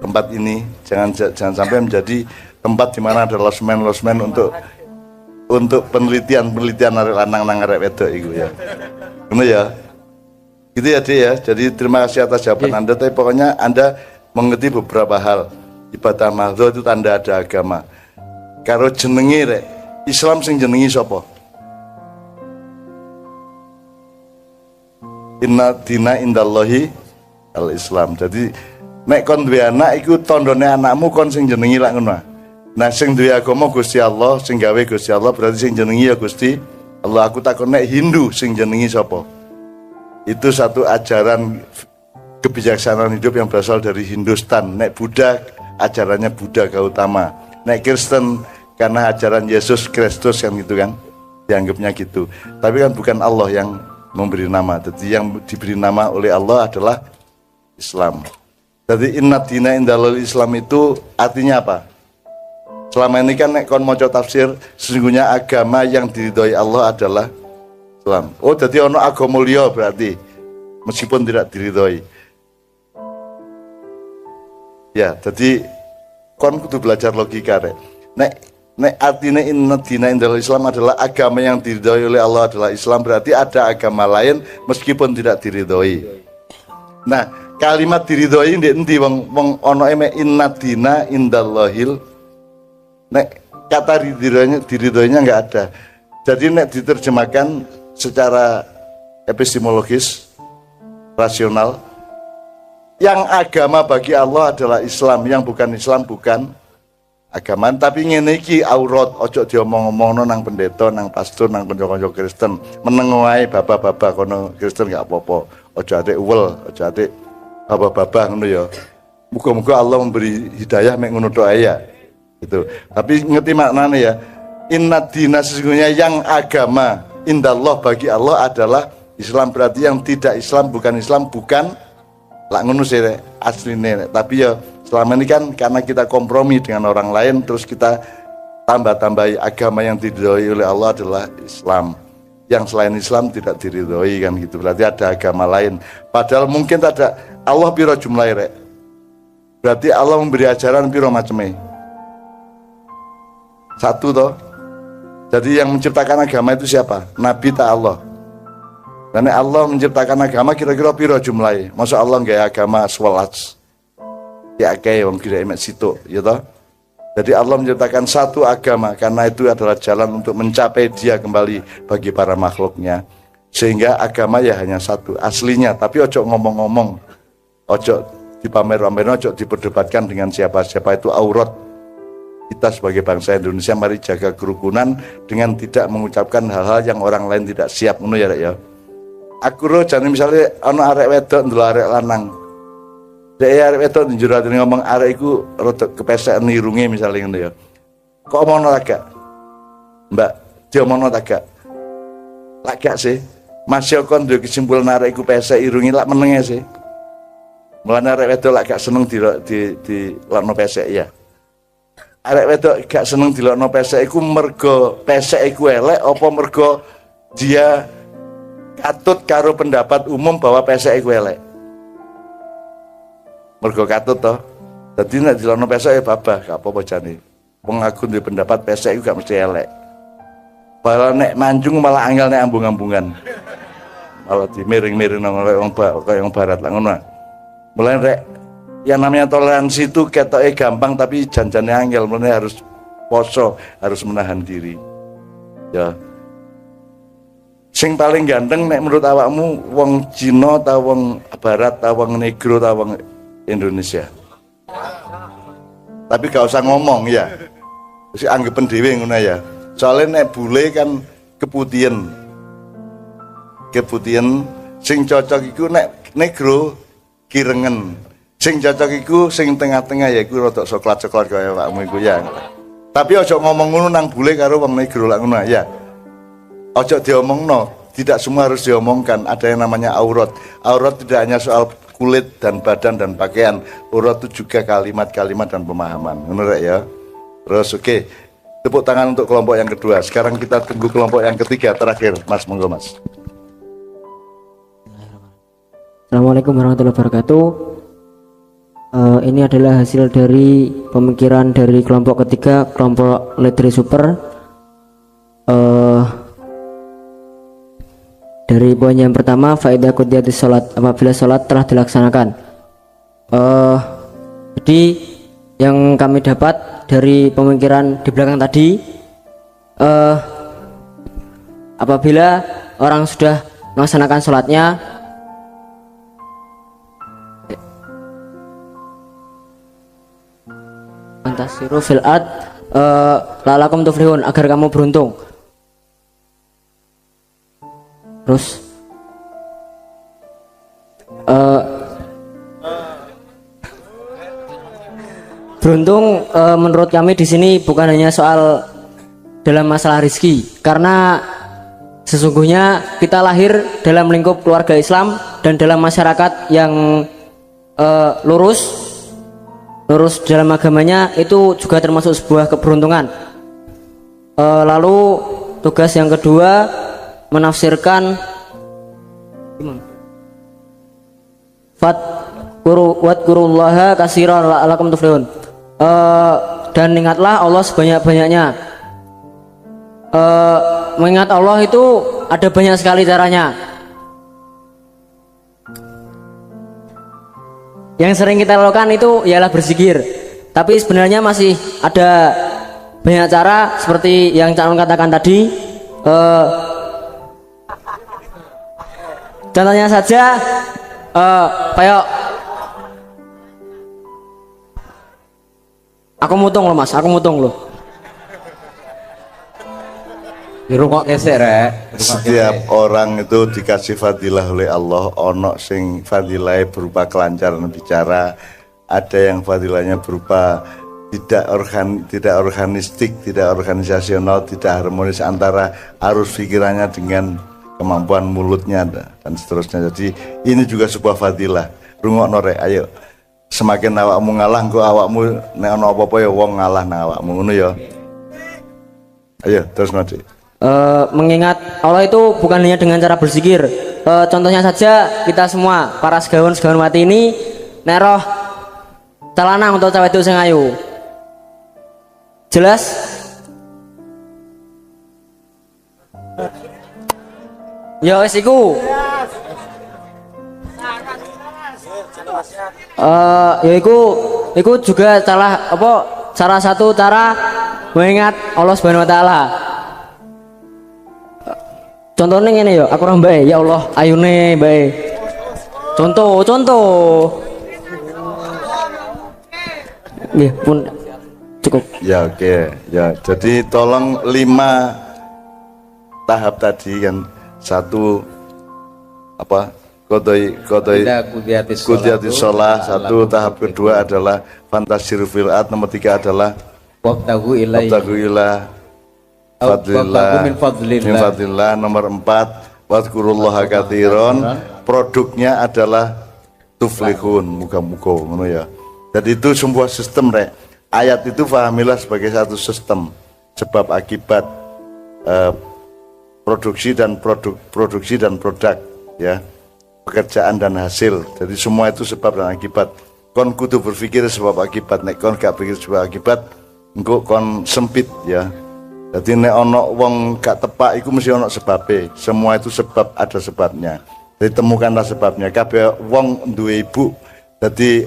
Tempat ini jangan sampai menjadi tempat di mana ada losmen untuk penelitian arek lanang nang arek wedok iku ya. Ngono ya. Gitu ya, Dik ya. Jadi terima kasih atas jawaban Anda, tapi pokoknya Anda mengerti beberapa hal. Ibadah mahdzur itu tanda ada agama. Karo jenengi rek, Islam sing jenengi sapa? Inna dina indallahi al-Islam. Jadi nek kon duwe anak iku tandane anakmu kon sing jenengi lak ngono. Nah sing duwe agama Gusti Allah, sing gawe Gusti Allah, berarti sing jenengi ya Gusti Allah. Aku takon nek Hindu sing jenengi sapa? Itu satu ajaran kebijaksanaan hidup yang berasal dari Hindustan. Nek Buddha ajarannya Buddha Gautama. Nek Kristen karena ajaran Yesus Kristus kan gitu kan, dianggapnya gitu. Tapi kan bukan Allah yang memberi nama. Jadi yang diberi nama oleh Allah adalah Islam. Jadi inna dina indallahil Islam itu artinya apa? Selama ini kan nek kon maca tafsir, sesungguhnya agama yang diridhoi Allah adalah Islam. Oh, jadi ono agama liya berarti meskipun tidak diridhoi. Ya, jadi kon kudu belajar logika rek. Nek artinya inna dina indallahil Islam adalah agama yang diridhoi oleh Allah adalah Islam, berarti ada agama lain meskipun tidak diridhoi. Nah, kalimat diridhoi ndek endi wong ana eme inna dina indallahil. Nek kata diridhoinya enggak ada. Jadi nek diterjemahkan secara epistemologis rasional, yang agama bagi Allah adalah Islam, yang bukan Islam bukan agama. Tapi ngene iki aurat, ojo diomong-omongno nang pendeta, nang pastor, nang kanca-kanca Kristen. Meneng wae baba-baba kono Kristen gak apa-apa. Ojo ate uwel, ojo ate baba-baba ngono ya. Muga-muga Allah memberi hidayah mek ngono tok ya. Gitu. Tapi ngerti maknanya ya. Inna dina sesungguhnya yang agama indallah bagi Allah adalah Islam, berarti yang tidak Islam bukan lak ngono sih asline. Tapi ya selama ini kan karena kita kompromi dengan orang lain, terus kita tambah-tambahi agama yang diridhoi oleh Allah adalah Islam. Yang selain Islam tidak diridhoi kan gitu. Berarti ada agama lain. Padahal mungkin ada Allah piro jumlahe rek. Berarti Allah memberi ajaran piro macamnya? Satu toh. Jadi yang menciptakan agama itu siapa? Nabi tak Allah. Karena Allah menciptakan agama kira-kira piro jumlahnya. Masa Allah nggak agama swelas. Ya kayak wong kira emek situ, ya toh. Jadi Allah menciptakan satu agama karena itu adalah jalan untuk mencapai Dia kembali bagi para makhluknya. Sehingga agama ya hanya satu aslinya, tapi ojo ngomong-ngomong, ojo dipamer-pamer, ojo diperdebatkan dengan siapa-siapa, itu aurat. Kita sebagai bangsa Indonesia mari jaga kerukunan dengan tidak mengucapkan hal-hal yang orang lain tidak siap, ngono ya Rek ya. Aku ro jane misalnya ana arek wedok ndelok arek lanang. Dek arek wedok njero ati ngomong arek iku rada kepesek nirunge misalnya ngono ya. Kok omongno tak gak? Mbak, diomongno tak gak? Lak gak sih? Masih kon duwe kesimpulan arek iku pesek irungi lak menenge sih. Mulane arek wedok lak gak seneng di lakno pesek ya. Arek wedok gak seneng dilokno pesek iku mergo pesek iku elek apa mergo dia katut karo pendapat umum bahwa pesek iku elek. Mergo katut toh. Dadi nek dilokno pesek ya babah, gak apa-apa jane. Wong aku duwe pendapat pesek iku gak mesti elek. Malah nek manjung malah angel nek ambung-ambungan. Malah dimiring-miring nang wong barat lah ngono. Mulane rek yang namanya toleransi itu ketoknya gampang tapi janjane angel, mulane harus poso, harus menahan diri. Ya. Sing paling ganteng nek menurut awakmu wong Cina ta wong barat ta wong negro ta wong Indonesia? Tapi gak usah ngomong ya. Wis anggepen dhewe ngono ya. Soalnya nek bule kan keputihan. Keputihan sing cocok iku nek negro kirengen. Sing cocok iku sing tengah-tengah ya iku rada coklat-coklat kaya awakmu iku ya. Tapi aja ngomong ngono nang bule karo wong negro lak ngono ya. Aja diomongno, tidak semua harus diomongkan. Ada yang namanya aurat. Aurat tidak hanya soal kulit dan badan dan pakaian. Aurat itu juga kalimat-kalimat dan pemahaman. Ngono rek ya. Terus oke. Tepuk tangan untuk kelompok yang kedua. Sekarang kita tunggu kelompok yang ketiga terakhir. Mas, monggo Mas. Assalamualaikum warahmatullahi wabarakatuh. Ini adalah hasil dari pemikiran dari kelompok ketiga, kelompok Ledri Super. Dari poin yang pertama, faedah qudhiyatis sholat, apabila sholat telah dilaksanakan. Jadi yang kami dapat dari pemikiran di belakang tadi, apabila orang sudah melaksanakan sholatnya, antasiru fil ard la'allakum tuflihun, agar kamu beruntung. Terus beruntung menurut kami di sini bukan hanya soal dalam masalah rizki, karena sesungguhnya kita lahir dalam lingkup keluarga Islam dan dalam masyarakat yang lurus dalam agamanya, itu juga termasuk sebuah keberuntungan. Lalu tugas yang kedua, menafsirkan wadkurullaha katsiran la'allakum tuflihun, dan ingatlah Allah sebanyak-banyaknya. Mengingat Allah itu ada banyak sekali caranya. Yang sering kita lakukan itu ialah berzikir, tapi sebenarnya masih ada banyak cara seperti yang Cak Nun katakan tadi. Contohnya saja, kayak aku mutung loh Mas, aku mutung loh. Dirungok gesek rek. Setiap orang itu dikasih fadilah oleh Allah. Ono sing fadilahnya berupa kelancaran bicara, ada yang fadilahnya berupa tidak organistik, tidak organisasional, tidak harmonis antara arus pikirannya dengan kemampuan mulutnya dan seterusnya. Jadi ini juga sebuah fadilah. Rungokno rek, ayo. Semakin awakmu ngalah, kok awakmu nek ono apa-apa ya wong ngalah nang awakmu ngono ya. Ayo terus nanti. Mengingat Allah itu bukan hanya dengan cara berzikir. Contohnya saja kita semua para segawan mati ini neroh celana untuk cawe itu sing ayu. Jelas? Ya wis iku. Yaiku juga salah satu cara mengingat Allah Subhanahu wa taala. Contohnya ngene yo, aku ora bae, ya Allah, ayune bae. Contoh. Nggih, pun cukup. Ya oke, ya. Jadi tolong 5 tahap tadi kan. Satu apa? Kodoi kudiatis sholah. Satu tahap kedua adalah fantasir filat. Nomor 3 adalah Wabtagu ilah min fadlillah. Nomor 4 wadkurullaha katsiran. Produknya adalah tuflihun, muga-muga ngono ya. Jadi itu sebuah sistem rek. Ayat itu fahamilah sebagai satu sistem sebab akibat produksi dan produk ya, pekerjaan dan hasil. Jadi semua itu sebab dan akibat. Kon kudu berpikir sebab akibat, nek kon gak pikir sebab akibat engko kon sempit ya. Jadi nek ono wong gak tepak iku mesti ono sebabe. Semua itu sebab, ada sebabnya. Jadi temukanlah sebabnya. Kabeh wong duwe ibu. Jadi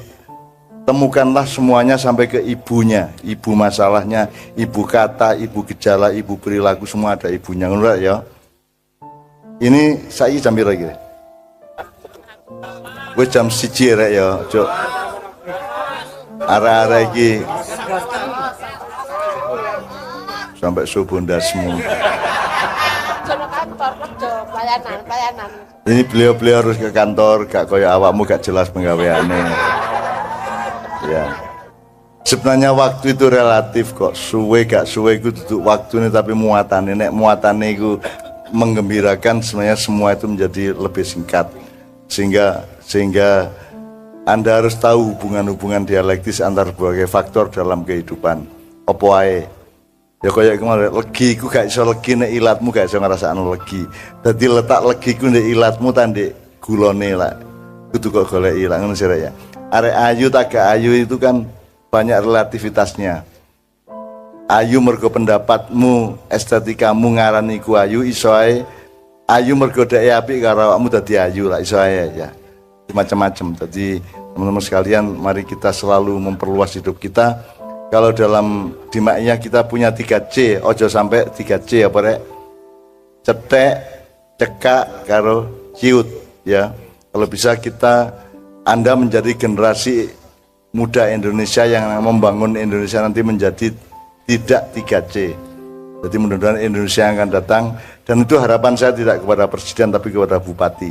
temukanlah semuanya sampai ke ibunya. Ibu masalahnya, ibu kata, ibu gejala, ibu perilaku, semua ada ibunya. Ngono ya. Ini saiki jam piro iki? Wis jam 1 rek ya, Cuk. Arek-arek iki sampai subuh ndasmu. Pelayanan. Ini beliau harus ke kantor, gak koyo awakmu gak jelas penggaweane. Ya. Sebenarnya waktu itu relatif kok. Suwe gak suwe itu duduk waktu ini, tapi muatannya, nek muatannya itu menggembirakan, sebenarnya semua itu menjadi lebih singkat. Sehingga Anda harus tahu hubungan-hubungan dialektis antar berbagai faktor dalam kehidupan. Apa ae? Ya kaya kemarin legi ku gak iso legi nek ilatmu gak iso ngrasakno legi. Dadi letak legi ku nek ilatmu ta ndek gulone lah. Kudu kok goleki lah ngono sih ya. Arek ayu tak gak ayu itu kan banyak relativitasnya. Ayu mergo pendapatmu, estetika,mu ngarani ku ayu, iso ae ayu mergo dhek apik karo awakmu dadi ayu lah, iso ae ya. Macam-macam. Jadi teman-teman sekalian, mari kita selalu memperluas hidup kita. Kalau dalam dimaknya kita punya 3C, ojo sampai 3C apa rek? Cetek, cekak, karo ciut ya. Kalau bisa Anda menjadi generasi muda Indonesia yang membangun Indonesia nanti menjadi tidak 3C. Jadi mudah-mudahan Indonesia yang akan datang, dan itu harapan saya tidak kepada presiden tapi kepada bupati.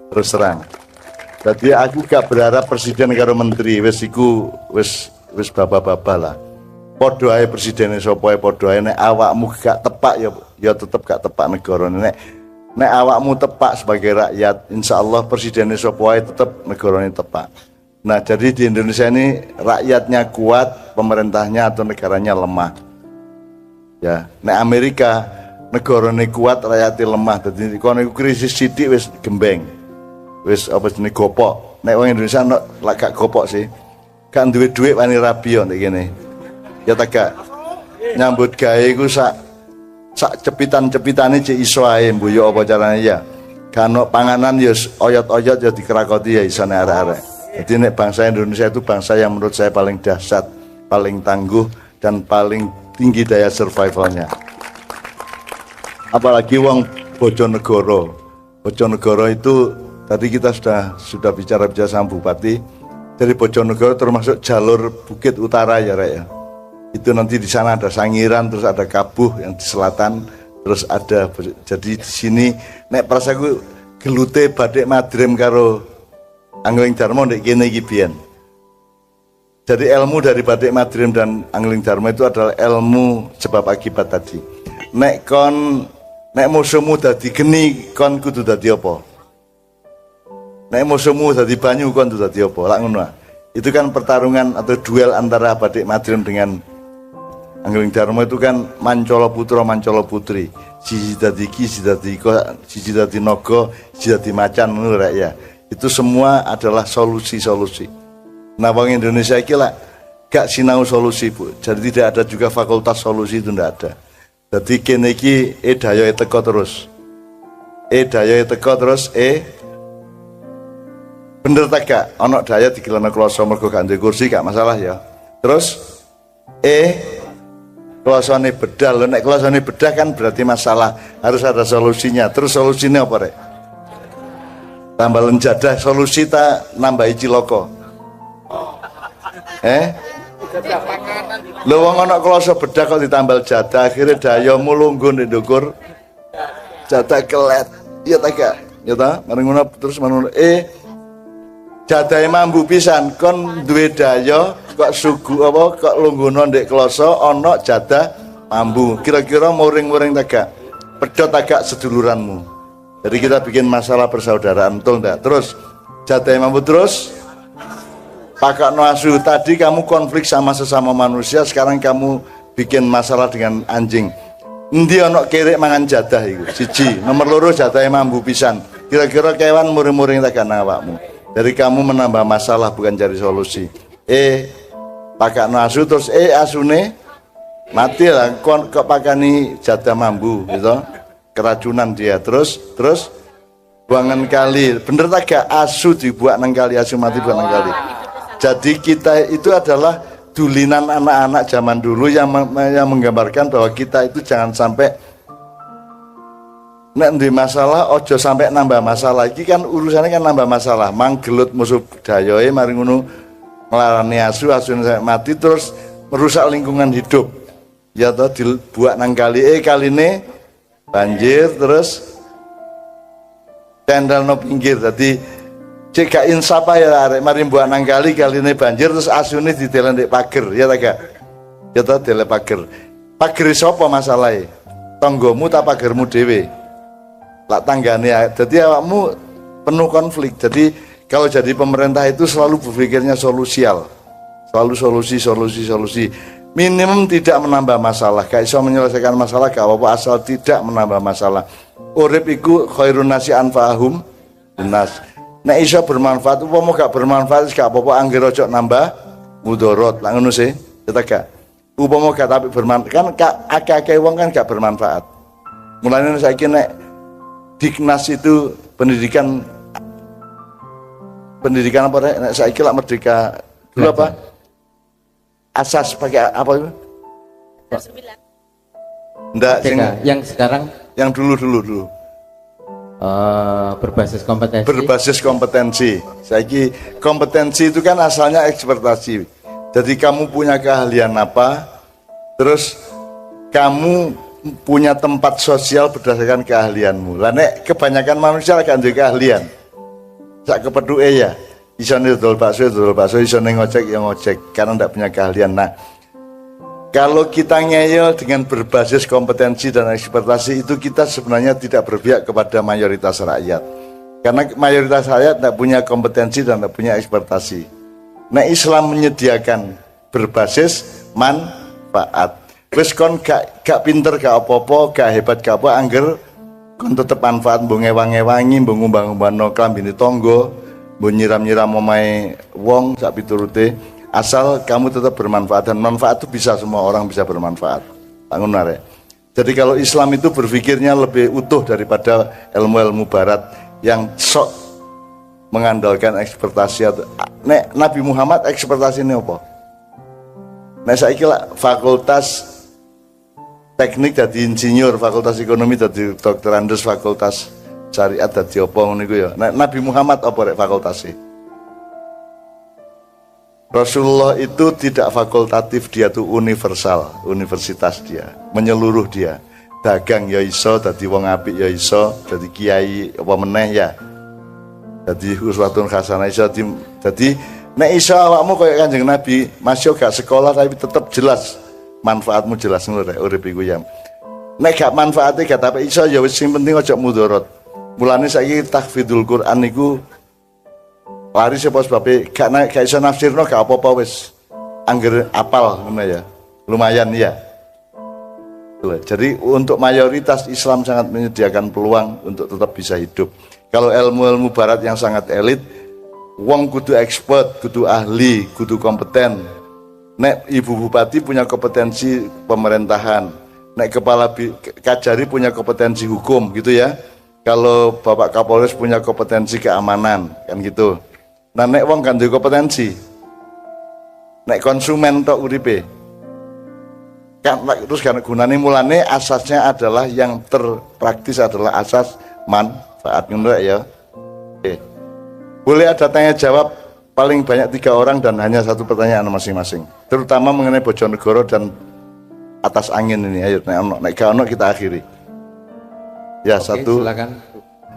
Terus terang. Jadi aku gak berharap presiden karo menteri wis bapak-bapak lah. Padha ae presidene sapa ae padha ae, nek awakmu gak tepak ya tetep gak tepak negara. Nek awakmu tepak sebagai rakyat, insyaallah presidennya sapa ae tetep negarane tepak. Nah, jadi di Indonesia ini rakyatnya kuat, pemerintahnya atau negaranya lemah. Ya, nek Amerika negarane kuat, rakyatnya lemah. Dadi kono krisis sithik wis gembeng. Wis apa jenenge gopok. Nek wong Indonesia lak gak gopok sih. Kan duwe dhuwit wani rabi yo ndek kene. Ya tak gak nyambut gawe iku sak cepitan-cepitane cek iso ae mbuyo apa carane ya. Kan panganan ya oyot-oyot ya dikerakoti ya isone arek-arek. Jadi nek bangsa Indonesia itu bangsa yang menurut saya paling dahsyat, paling tangguh dan paling tinggi daya survivalnya. Apalagi wong Bojonegoro. Bojonegoro itu tadi kita sudah bicara sama Bupati. Dari Bojonegoro termasuk jalur Bukit Utara ya Rek ya. Itu nanti di sana ada Sangiran, terus ada Kabuh yang di selatan, terus ada, jadi di sini nek prasaku gelute Badik Madrim karo Angling Darmo ndek kene iki biyen. Jadi ilmu dari Badik Madrim dan Angling Darmo itu adalah ilmu sebab akibat tadi. Nek musuhmu dadi geni, kon kudu dadi apa? Nek musuhmu dadi banyu, kon kudu dadi apa? Lak ngono. Itu kan pertarungan atau duel antara Badik Madrim dengan Angling Darmo itu kan Mancala Putra Mancala Putri. Siji dadi ki, siji dadi iko, siji dadi naga, siji dadi macan ngono rek ya. Itu semua adalah solusi-solusi. Nah, wong Indonesia iki lah gak sinau solusi, Bu. Jadi tidak ada juga fakultas solusi, itu ndak ada. Jadi kene iki daya teko terus. Daya teko terus Bener tak gak? Ono daya digelono kloso mergo gak duwe kursi gak masalah ya. Terus klosone bedah. Lho nek klosone bedah kan berarti masalah, harus ada solusinya. Terus solusinya apa rek? Tambah lenjadah, solusi ta nambahi ciloko. Lho wong ana kloso bedah kok ditambal jadah, akhirnya daya mulunggu ndek ndukur. Jadah kelet. Iya ta gak? Ya ta? Mari ngono terus ngono jadahe mambu pisan kon duwe daya kok sugu apa kok lungguhno ndek kloso ana jadah mambu. Kira-kira muring-muring ta gak? Pedhot ta gak seduluranmu. Jadi kita bikin masalah persaudaraan, betul enggak? Terus jadahe mambu terus pakai asu. Tadi kamu konflik sama sesama manusia, sekarang kamu bikin masalah dengan anjing. Endi ana kerek mangan jadah iku? Siji, nomor loro jadahe mambu pisan. Kira-kira kewan muring-muring tak nang awakmu. Dari kamu menambah masalah bukan cari solusi. Pakai asu terus asune mati lah. Kok pakani jadah mambu gitu. Keracunan dia terus buangan kali. Bener tak gak asu dibuat nang kali, asu mati buat nang kali. Jadi kita itu adalah dulinan anak-anak zaman dulu yang menggambarkan bahwa kita itu jangan sampai nek di masalah ojo sampai nambah masalah. Iki kan urusannya kan nambah masalah. Manggelut musuh dayoe mari ngono nglarani asu sampai mati terus merusak lingkungan hidup. Ya toh dibuat nang kali kaline banjir terus tendal no pinggir. Jadi cek insaf ya arek mari buat nang kali kaline banjir terus asune didelen ndek pager ya ta gak? Ya toh dele pager. Pager sapa masalahe? Tanggamu ta pagermu dhewe? Lak tanggane ya. Jadi awakmu penuh konflik. Jadi kalau jadi pemerintah itu selalu berpikirnya solusial. Selalu solusi. Minimum tidak menambah masalah. Gak iso menyelesaikan masalah gak apa-apa asal tidak menambah masalah. Urip iku khairun nasi anfa'ahum linnas. Nek iso bermanfaat upama gak bermanfaat gak apa-apa anggere ojo nambah mudarat. Lah ngono sih. Ya gak. Upama gak tapi bermanfaat kan akeh-akeh wong kan gak bermanfaat. Mulane saiki nek Diknas itu pendidikan apa rek? Nek saiki lak merdeka dulu apa? Asas pakai apa itu? Enggak, yang sekarang yang dulu. Berbasis kompetensi. Saiki kompetensi itu kan asalnya ekspertasi. Jadi kamu punya keahlian apa? Terus kamu punya tempat sosial berdasarkan keahlianmu. Lah nek kebanyakan manusia gak duwe keahlian. Sak kepeduke ya. Iso dodol bakso, iso ngojek ya ngojek karena ndak punya keahlian. Nah, kalau kita ngeyel dengan berbasis kompetensi dan ekspertasi itu kita sebenarnya tidak berpihak kepada mayoritas rakyat. Karena mayoritas rakyat tidak punya kompetensi dan tidak punya ekspertasi. Nah, Islam menyediakan berbasis manfaat. Wis kon gak pinter gak apa-apa, gak hebat gak apa angger kon tetep manfaat mbok ngewang-ngewangi, mbok ngumbang-ngumbangno klambine tangga, mbok nyiram-nyiram omahe wong sak piturute, asal kamu tetap bermanfaat dan manfaat itu bisa semua orang bisa bermanfaat. Ngono arek. Jadi kalau Islam itu berpikirnya lebih utuh daripada ilmu-ilmu barat yang sok mengandalkan ekspertasi atau nek Nabi Muhammad ekspertasi ini apa? Nek saiki lah fakultas teknik jadi insinyur, fakultas ekonomi jadi dokter Andes, fakultas syariat jadi apa ngono iku ya. Nabi Muhammad apa rek fakultasnya? Rasulullah itu tidak fakultatif, dia tuh universal, universitas dia, menyeluruh dia. Dagang ya iso, dadi wong apik ya iso, dadi kiai apa meneh ya. Dadi uswatun hasanah iso dadi nek iso awakmu koyo Kanjeng Nabi, masih gak sekolah tapi tetap jelas manfaatmu jelas ngono rek urip iku ya. Nek gak manfaate gak tapi iso ya wis sing penting aja mudarat. Mulane saiki tahfidzul Quran niku lari sapa sebabe gak iso nafsirno gak apa-apa wis angger apal ngono ya. Lumayan ya. Jadi untuk mayoritas Islam sangat menyediakan peluang untuk tetap bisa hidup. Kalau ilmu-ilmu barat yang sangat elit, wong kudu expert, kudu ahli, kudu kompeten. Nek ibu bupati punya kompetensi pemerintahan, nek kepala Kajari punya kompetensi hukum gitu ya. Kalau Bapak Kapolres punya kompetensi keamanan kan gitu. Nah nek wong kan duwe kompetensi. Nek konsumen tok uripe. Kan terus kan gunane mulane asasnya adalah yang terpraktis adalah asas manfaat ngono ya. Oke. Boleh ada tanya jawab paling banyak 3 orang dan hanya 1 pertanyaan masing-masing. Terutama mengenai Bojonegoro dan atas angin ini. Ayo nek gak ono kita akhiri. Ya, Oke, 1. silakan.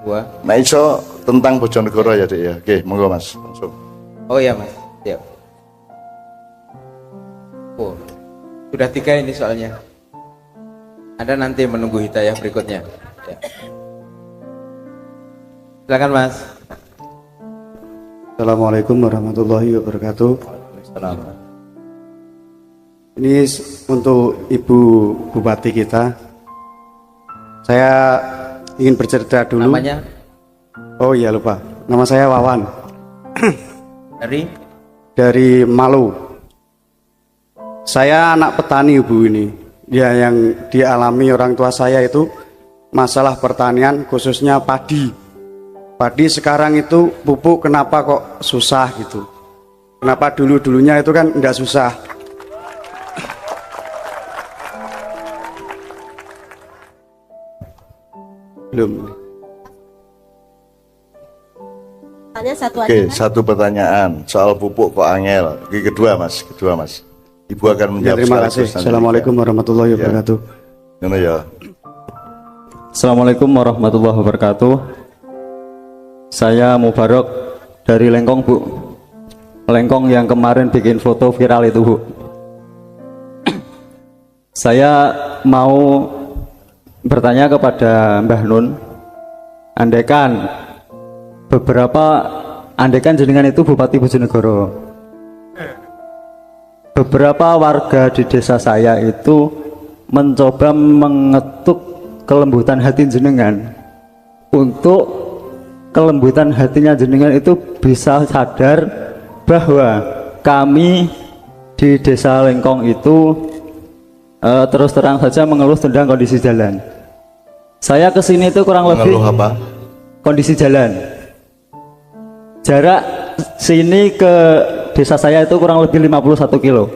2. Nah iso tentang Bojonegoro ya Dek ya. Oke, monggo Mas. Langsung. Oh iya Mas. Siap. Oh, sudah 3 ini soalnya. Anda nanti menunggu hidayah berikutnya. Ya. Silakan Mas. Assalamualaikum warahmatullahi wabarakatuh. Ini untuk Ibu Bupati kita. Saya ingin bercerita dulu. Namanya Oh iya lupa. Nama saya Wawan dari dari Malu. Saya anak petani Ibu ini. Ya yang dialami orang tua saya itu masalah pertanian khususnya padi. Padi sekarang itu pupuk kenapa kok susah gitu. Kenapa dulunya itu kan enggak susah. Belum. Tanya satu aja. Oke, Kan? 1 pertanyaan soal pupuk kok angel. Oke, kedua Mas. Ibu akan Ya, menjawab terima sekaligus kasih. nanti. Assalamualaikum warahmatullahi wabarakatuh. Ngono ya. Assalamualaikum warahmatullahi wabarakatuh. Saya Mubarok dari Lengkong, Bu. Lengkong yang kemarin bikin foto viral itu, Bu. Saya mau bertanya kepada Mbah Nun, andaikan jenengan itu Bupati Bojonegoro, beberapa warga di desa saya itu mencoba mengetuk kelembutan hati jenengan untuk kelembutan hatinya jenengan itu bisa sadar bahwa kami di desa Lengkong itu terus terang saja mengeluh tentang kondisi jalan. Saya kesini itu kurang lebih Mengeluh apa? kondisi jalan. Jarak sini ke desa saya itu kurang lebih 51 kilo.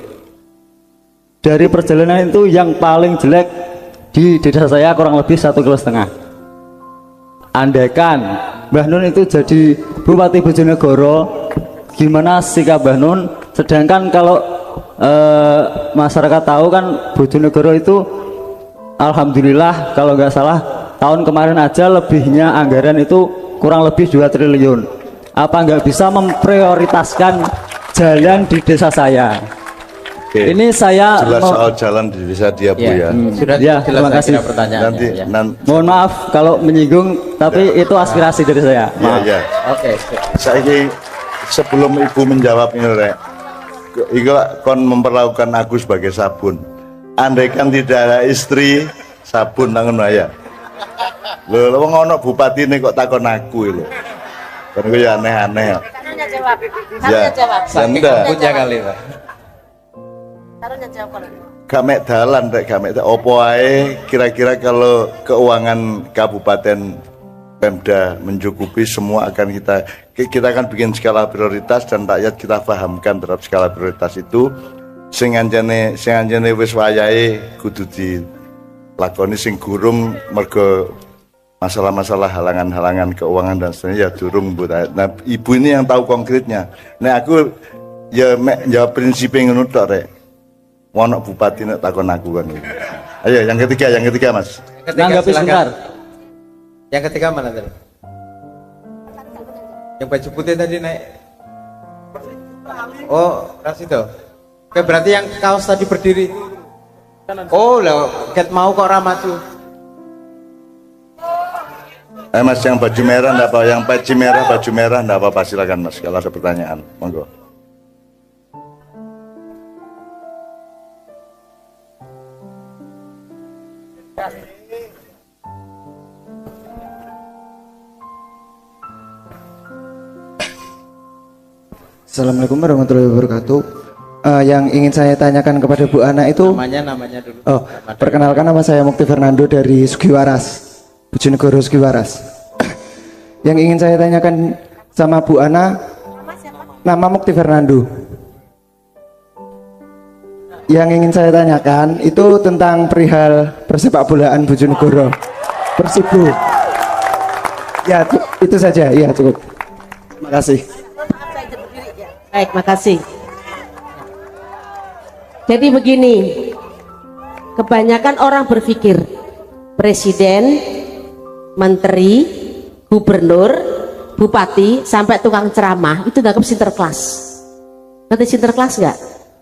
Dari perjalanan itu yang paling jelek di desa saya kurang lebih 1,5 kilo. Andaikan Mbah Nun itu jadi Bupati Bojonegoro, gimana sikap Mbah Nun? Sedangkan kalau masyarakat tahu kan Bojonegoro itu alhamdulillah kalau nggak salah tahun kemarin aja lebihnya anggaran itu kurang lebih 2 triliun. Apa nggak bisa memprioritaskan jalan di desa saya? Oke. Ini saya Jelas soal jalan di desa dia Bu ya. Sudah Ya, jelas terima saya kasih. kira pertanyaannya. Nanti Ya. mohon maaf kalau menyinggung, tapi itu aspirasi dari saya. ya, Maaf. ya. Oke. Saya sebelum Ibu menjawab ini Rek, Iku kon memperlakukan aku sebagai sabun. Andaikan tidak ada istri, sabun nangun ya. Lho, wong ono bupati ini kok takon aku lho. Kan gue ya aneh-aneh. Taruhnya jawab. Ya, Taruhnya jawab. Saking Anda. punya kali Pak. Taruhnya jawab. Gak mek dalan Rek, gak mek opo ae kira-kira kalau keuangan kabupaten Pemda mencukupi semua akan kita akan bikin skala prioritas dan rakyat kita pahamkan terhadap skala prioritas itu sing anjene wis wayahe kudu dilakoni, sing gurung mergo masalah-masalah halangan-halangan keuangan dan seterusnya ya durung Bu. Nah, Ibu ini yang tahu konkretnya. Nah, aku ya mek jawab prinsipnya ngono tok Rek. Wono bupati nek takon aku kan. Ayo yang ketiga Mas. Nanggapi Silakan. sebentar. Yang ketiga mana tadi? Yang baju putih tadi naik. Oh, ras itu. Oke, berarti yang kaos tadi berdiri. Oh, lah, ket mau kok ramatu. Mas yang baju merah enggak apa, yang baju merah enggak apa-apa, silakan Mas kalau ada pertanyaan. Monggo. Assalamualaikum warahmatullahi wabarakatuh. Yang ingin saya tanyakan kepada Bu Ana itu, Namanya dulu. oh, perkenalkan nama saya Mukti Fernando dari Sugiwaras, Bojonegoro Sugiwaras. Yang ingin saya tanyakan sama Bu Ana, Nama Mukti Fernando. Yang ingin saya tanyakan itu tentang perihal persepak bolaan Bojonegoro Persibo. Ya itu saja, ya cukup. Terima kasih. Baik, makasih. Jadi begini, kebanyakan orang berpikir presiden, menteri, gubernur, bupati, sampai tukang ceramah itu dianggap sinterklas. Nanti sinterklas nggak?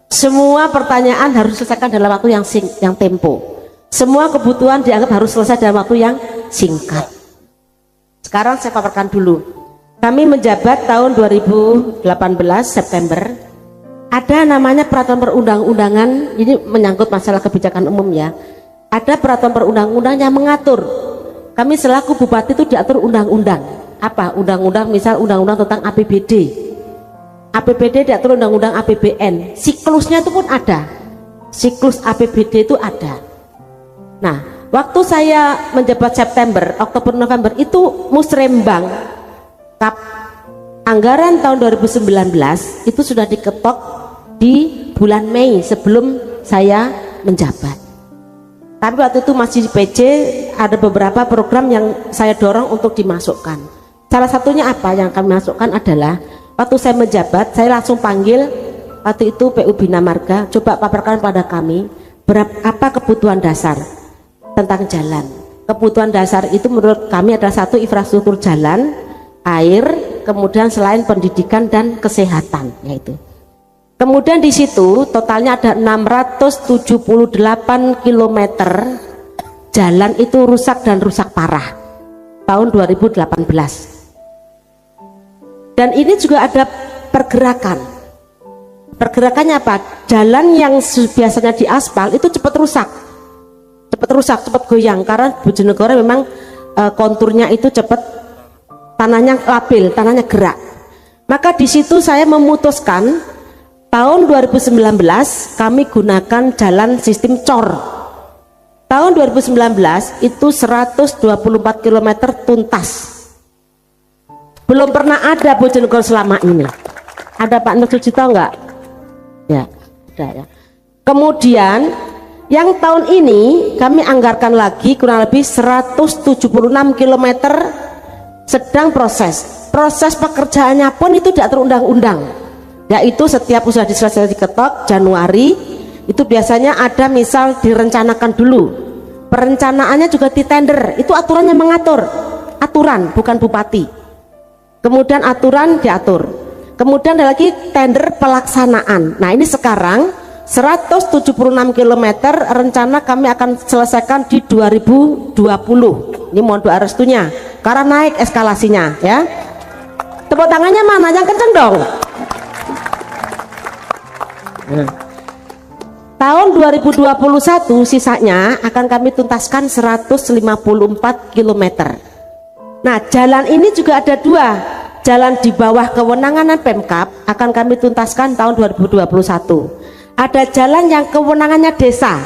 Semua pertanyaan harus diselesaikan dalam waktu yang tempo. Semua kebutuhan dianggap harus selesai dalam waktu yang singkat. Sekarang saya paparkan dulu. Kami menjabat tahun 2018 September. Ada namanya peraturan perundang-undangan, ini menyangkut masalah kebijakan umum ya. Ada peraturan perundang-undang yang mengatur. Kami selaku bupati itu diatur undang-undang. Apa? Undang-undang, misal undang-undang tentang APBD. APBD diatur undang-undang APBN. Siklusnya itu pun ada. Siklus APBD itu ada. Nah, waktu saya menjabat September, Oktober, November itu musrembang anggaran tahun 2019 itu sudah diketok di bulan Mei sebelum saya menjabat. Tapi waktu itu masih di PJ, ada beberapa program yang saya dorong untuk dimasukkan. Salah satunya apa yang kami masukkan adalah waktu saya menjabat, saya langsung panggil waktu itu PU Bina Marga, coba paparkan pada kami apa kebutuhan dasar tentang jalan. Kebutuhan dasar itu menurut kami adalah satu, infrastruktur jalan, air, kemudian selain pendidikan dan kesehatan, yaitu. Kemudian di situ totalnya ada 678 km jalan itu rusak dan rusak parah tahun 2018. Dan ini juga ada pergerakan. Pergerakannya apa? Jalan yang biasanya diaspal itu cepat rusak, cepat goyang karena Bojonegoro memang konturnya itu cepat, tanahnya labil, tanahnya gerak. Maka di situ saya memutuskan tahun 2019 kami gunakan jalan sistem cor. Tahun 2019 itu 124 km tuntas. Belum pernah ada Bojonegoro selama ini. Ada Pak Nur Sucito enggak? Ya, ada ya. Kemudian yang tahun ini kami anggarkan lagi kurang lebih 176 km sedang proses. Proses pekerjaannya pun itu diatur undang-undang. Yaitu setiap usaha diselesaikan diketok Januari itu biasanya ada misal direncanakan dulu, perencanaannya juga ditender, itu aturannya mengatur, aturan bukan bupati. Kemudian aturan diatur, kemudian ada lagi tender pelaksanaan. Nah ini sekarang 176 km rencana kami akan selesaikan di 2020. Ini mohon doa restunya karena naik eskalasinya ya. Tepuk tangannya mana yang kenceng dong. Tahun 2021 sisanya akan kami tuntaskan 154 km. Nah jalan ini juga ada dua, jalan di bawah kewenangan Pemkab akan kami tuntaskan tahun 2021. Ada jalan yang kewenangannya desa,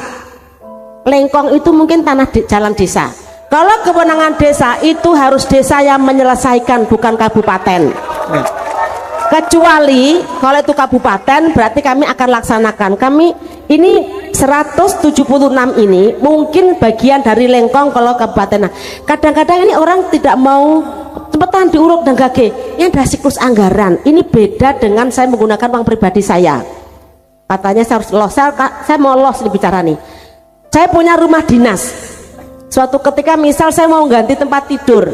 lengkong itu mungkin tanah jalan desa. Kalau kewenangan desa itu harus desa yang menyelesaikan, bukan kabupaten. Kecuali kalau itu kabupaten berarti kami akan laksanakan. Kami ini 176 ini mungkin bagian dari lengkong kalau kabupaten. Nah, kadang-kadang ini orang tidak mau cepetan diuruk dan gage. Ini ada siklus anggaran. Ini beda dengan saya menggunakan uang pribadi saya. Katanya saya harus los. Saya mau los nih bicara nih. Saya punya rumah dinas. Suatu ketika misal saya mau ganti tempat tidur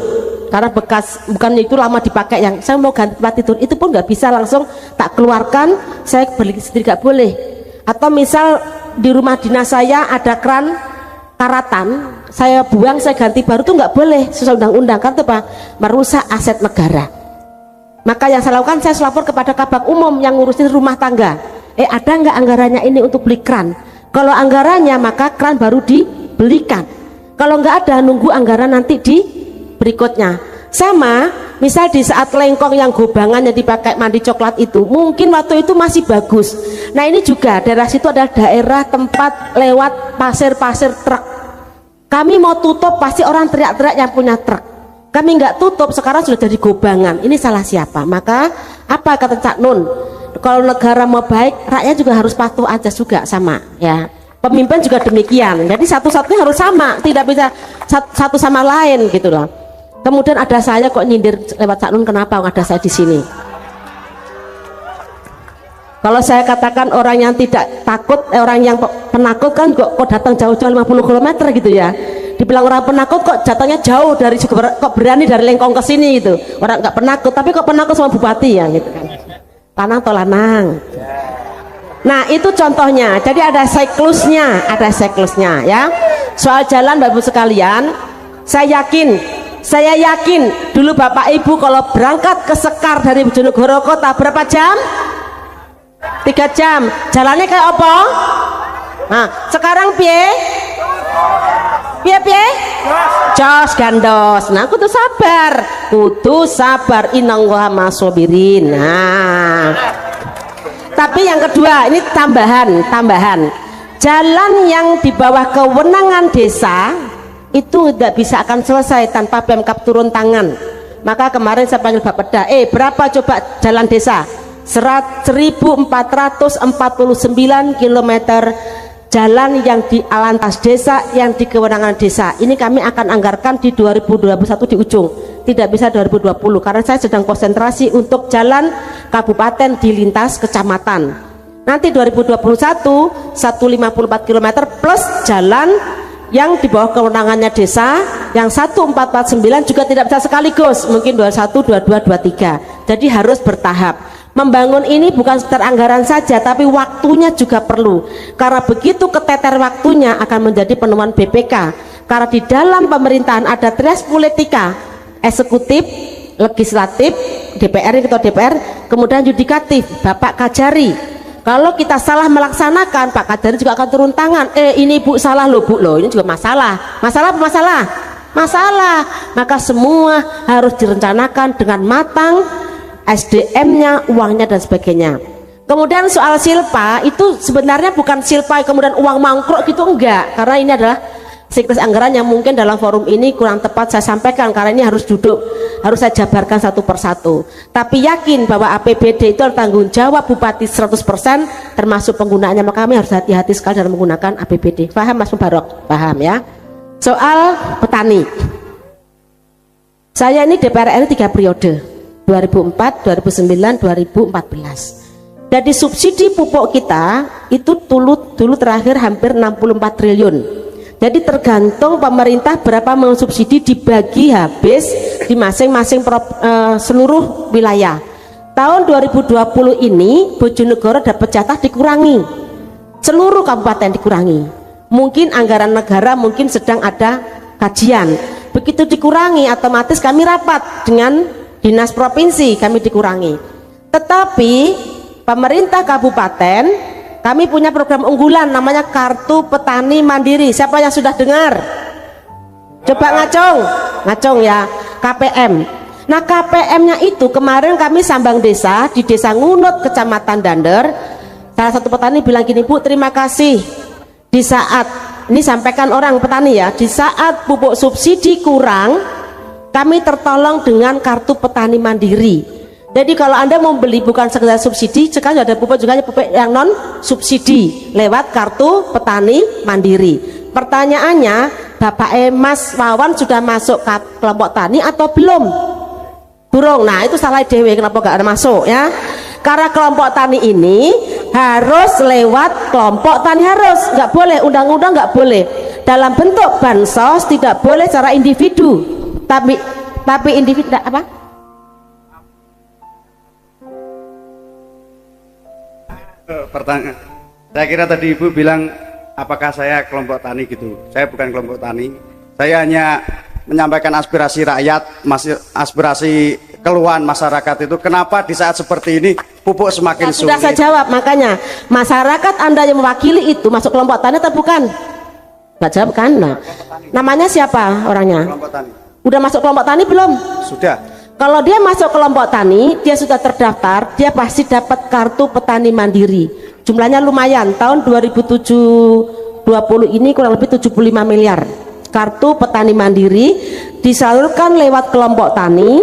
karena bekas, bukan itu lama dipakai, yang saya mau ganti tempat tidur itu pun nggak bisa langsung tak keluarkan, saya beli sendiri nggak boleh. Atau misal di rumah dinas saya ada keran karatan, saya buang, saya ganti baru tuh nggak boleh sesuai undang-undang, karena apa? Merusak aset negara. Maka yang saya lakukan, saya lapor kepada Kabak Umum yang ngurusin rumah tangga, ada nggak anggarannya ini untuk beli keran? Kalau anggarannya maka keran baru dibelikan, kalau nggak ada nunggu anggaran nanti di berikutnya. Sama misal di saat lengkong yang gobangannya dipakai mandi coklat itu mungkin waktu itu masih bagus. Nah ini juga daerah situ adalah daerah tempat lewat pasir-pasir truk. Kami mau tutup pasti orang teriak-teriak yang punya truk. Kami nggak tutup, sekarang sudah jadi gobangan. Ini salah siapa? Maka apa kata Cak Nun? Kalau negara mau baik, rakyat juga harus patuh aja juga sama, ya. Pemimpin juga demikian. Jadi satu-satunya harus sama, tidak bisa satu sama lain gitu loh. Kemudian ada saya kok nyindir lewat Cak Nun, kenapa ada saya di sini? Kalau saya katakan orang yang tidak takut, orang yang penakut kan kok datang jauh-jauh 50 km gitu ya. Dibilang orang penakut kok jatuhnya jauh dari, kok berani dari Lengkong ke sini gitu. Orang nggak penakut, tapi kok penakut sama bupati ya gitu kan. Lanang to lanang. Nah itu contohnya. Jadi ada siklusnya ya. Soal jalan Bapak Ibu sekalian, saya yakin dulu Bapak Ibu kalau berangkat ke Sekar dari Bojonegoro kota berapa jam? 3 jam. Jalannya kayak apa? Nah, sekarang piye? Jos gandos. Nah, kudu sabar. Innallaha masobirin. Nah. Tapi yang kedua, ini tambahan. Jalan yang di bawah kewenangan desa itu tidak bisa akan selesai tanpa Pemkab turun tangan. Maka kemarin saya panggil Bapeda, berapa coba jalan desa? 1449 km jalan yang di alantas desa, yang di kewenangan desa. Ini kami akan anggarkan di 2021 di ujung, tidak bisa 2020 karena saya sedang konsentrasi untuk jalan kabupaten di lintas kecamatan. Nanti 2021 154 km plus jalan yang di bawah kewenangannya desa, yang 1449 juga tidak bisa sekaligus, mungkin 21, 22, 23. Jadi harus bertahap. Membangun ini bukan sekedar anggaran saja, tapi waktunya juga perlu. Karena begitu keteter waktunya akan menjadi penemuan BPK. Karena di dalam pemerintahan ada trias politika, eksekutif, legislatif, DPR, ketua DPR, kemudian yudikatif, Bapak Kajari. Kalau kita salah melaksanakan, Pak Kajari juga akan turun tangan. Ini Bu salah loh Bu loh, ini juga masalah. Masalah apa masalah? Masalah. Maka semua harus direncanakan dengan matang. SDM-nya, uangnya dan sebagainya. Kemudian soal silpa itu sebenarnya bukan silpa kemudian uang mangkruk gitu, enggak, karena ini adalah siklus anggaran yang mungkin dalam forum ini kurang tepat saya sampaikan karena ini harus harus saya jabarkan satu persatu. Tapi yakin bahwa APBD itu tanggung jawab Bupati 100% termasuk penggunaannya, maka kami harus hati-hati sekali dalam menggunakan APBD. Paham Mas Mubarok? Paham ya. Soal petani, saya ini DPR RI 3 periode, 2004, 2009, 2014. Jadi subsidi pupuk kita itu dulu terakhir hampir 64 triliun. Jadi tergantung pemerintah berapa mensubsidi, dibagi habis di masing-masing seluruh wilayah. Tahun 2020 ini Bojonegoro dapat jatah dikurangi, seluruh kabupaten dikurangi. Mungkin anggaran negara mungkin sedang ada kajian. Begitu dikurangi otomatis kami rapat dengan dinas provinsi, kami dikurangi. Tetapi pemerintah kabupaten, kami punya program unggulan namanya Kartu Petani Mandiri. Siapa yang sudah dengar? Coba ngacung ya, KPM. Nah KPM-nya itu kemarin kami sambang desa di Desa Ngunut, Kecamatan Dander. Salah satu petani bilang gini, Bu terima kasih, di saat ini sampaikan orang petani ya, di saat pupuk subsidi kurang kami tertolong dengan Kartu Petani Mandiri. Jadi kalau Anda mau beli bukan sekedar subsidi, sekarang ada pupuk juga pupuk yang non subsidi lewat Kartu Petani Mandiri. Pertanyaannya, Bapak Mas Wawan sudah masuk ke kelompok tani atau belum? Burung. Nah itu salah dewe, kenapa gak ada masuk ya? Karena kelompok tani ini harus lewat kelompok tani, harus, nggak boleh, undang-undang nggak boleh dalam bentuk bansos, tidak boleh secara individu. Tapi individu apa? Pertanyaan, saya kira tadi Ibu bilang apakah saya kelompok tani gitu. Saya bukan kelompok tani. Saya hanya menyampaikan aspirasi rakyat, aspirasi keluhan masyarakat itu. Kenapa di saat seperti ini pupuk semakin sulit? Sudah saya jawab, makanya masyarakat Anda yang mewakili itu masuk kelompok tani atau bukan? Nggak jawab kan? Nah, namanya siapa orangnya? Kelompok tani. Udah masuk kelompok tani belum? Sudah. Kalau dia masuk kelompok tani, dia sudah terdaftar, dia pasti dapat Kartu Petani Mandiri. Jumlahnya lumayan, tahun 2020 ini kurang lebih 75 miliar. kartu petani mandiri disalurkan lewat kelompok tani,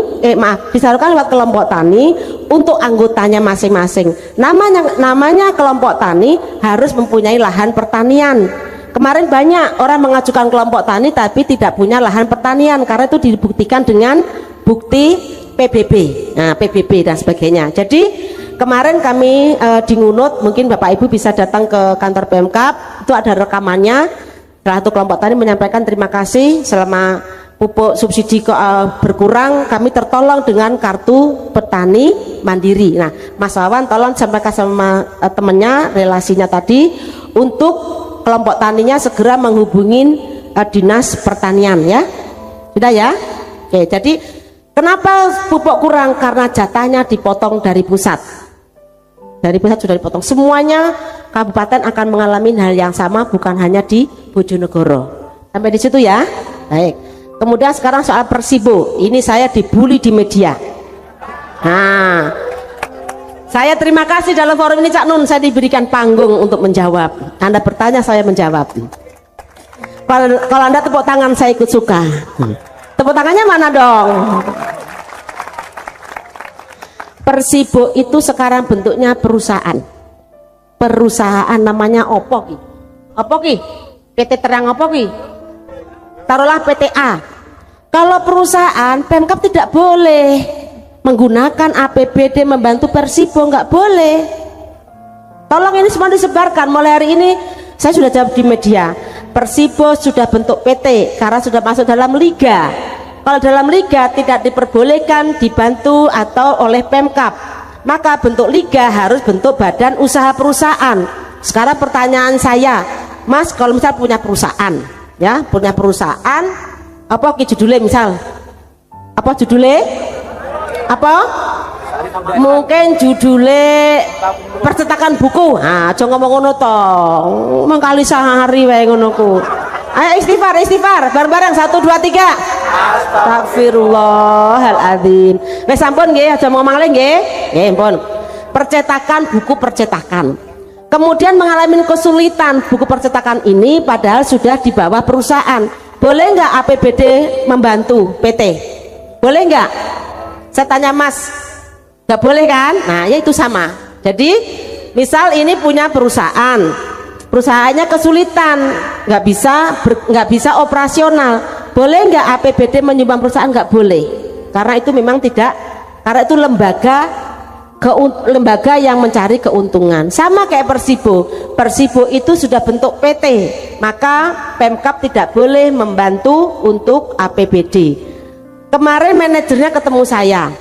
disalurkan lewat kelompok tani untuk anggotanya masing-masing. Namanya kelompok tani harus mempunyai lahan pertanian. Kemarin banyak orang mengajukan kelompok tani tapi tidak punya lahan pertanian karena itu dibuktikan dengan bukti PBB, nah PBB dan sebagainya. Jadi kemarin kami di Ngunut, mungkin Bapak Ibu bisa datang ke kantor Pemkab, itu ada rekamannya. Salah satu kelompok tani menyampaikan terima kasih selama pupuk subsidi berkurang, kami tertolong dengan kartu petani mandiri. Nah, Mas Wawan tolong sampaikan sama temennya relasinya tadi untuk kelompok taninya segera menghubungi dinas pertanian ya. Sudah ya? Oke, jadi kenapa pupuk kurang? Karena jatahnya dipotong dari pusat. Dari pusat sudah dipotong. Semuanya kabupaten akan mengalami hal yang sama, bukan hanya di Bojonegoro. Sampai di situ ya. Baik. Kemudian sekarang soal Persibo. Ini saya dibully di media. Nah, saya terima kasih dalam forum ini Cak Nun, saya diberikan panggung untuk menjawab. Anda bertanya, saya menjawab. Kalau Anda tepuk tangan, saya ikut suka. Tepuk tangannya mana dong? Persibo itu sekarang bentuknya perusahaan. Perusahaan namanya opo ki? Opo ki? PT Terang opo ki? Taruhlah PTA. Kalau perusahaan, Pemkab tidak boleh menggunakan APBD membantu Persibo, nggak boleh. Tolong ini semua disebarkan. Mulai hari ini saya sudah jawab di media. Persibo sudah bentuk PT karena sudah masuk dalam liga. Kalau dalam liga tidak diperbolehkan dibantu atau oleh Pemkab, maka bentuk liga harus bentuk badan usaha perusahaan. Sekarang pertanyaan saya, Mas, kalau misal punya perusahaan, ya punya perusahaan, apa judulnya misal? Apa judulnya? Apa? Mungkin judulnya percetakan buku. Nah, aja ngomong ngono to. Mengkali sehari wae ngono ku. Ayo istighfar, bareng-bareng 1 2 3. Astagfirullahaladzim. Wes sampun nggih, aja ngomong lagi nggih. Nggih, ampun. Percetakan buku percetakan. Kemudian mengalami kesulitan buku percetakan ini padahal sudah di bawah perusahaan. Boleh nggak APBD membantu PT? Boleh nggak? Saya tanya Mas, nggak boleh kan? Nah, ya itu sama. Jadi misal ini punya perusahaan, perusahaannya kesulitan, nggak bisa operasional, boleh nggak APBD menyumbang perusahaan? Nggak boleh, karena itu memang tidak, karena itu lembaga yang mencari keuntungan. Sama kayak Persibo itu sudah bentuk PT, maka Pemkab tidak boleh membantu untuk APBD. Kemarin manajernya ketemu saya,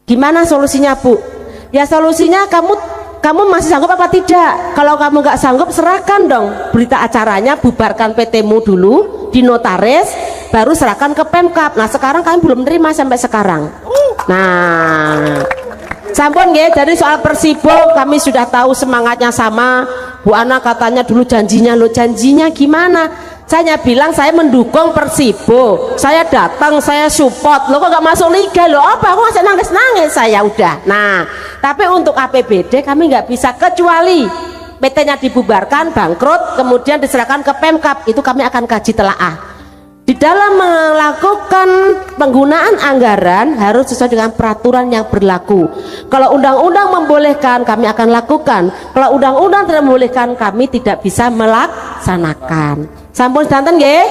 gimana solusinya Bu? Ya solusinya kamu masih sanggup apa tidak? Kalau kamu nggak sanggup, serahkan dong berita acaranya, bubarkan PT-mu dulu, dinotaris, baru serahkan ke Pemkab. Nah sekarang kami belum terima sampai sekarang. Nah sampun nggih, jadi soal Persibo kami sudah tahu semangatnya sama. Bu Ana katanya dulu janjinya, lo janjinya gimana? Saya bilang saya mendukung Persibo, saya datang, saya support. Lo kok gak masuk liga? Lo apa? Aku masih nangis-nangis saya udah. Nah, tapi untuk APBD kami nggak bisa kecuali PT-nya dibubarkan, bangkrut, kemudian diserahkan ke Pemkab. Itu kami akan kaji telaah. Di dalam melakukan penggunaan anggaran harus sesuai dengan peraturan yang berlaku. Kalau undang-undang membolehkan, kami akan lakukan. Kalau undang-undang tidak membolehkan, kami tidak bisa melaksanakan. Sampun santen nggih?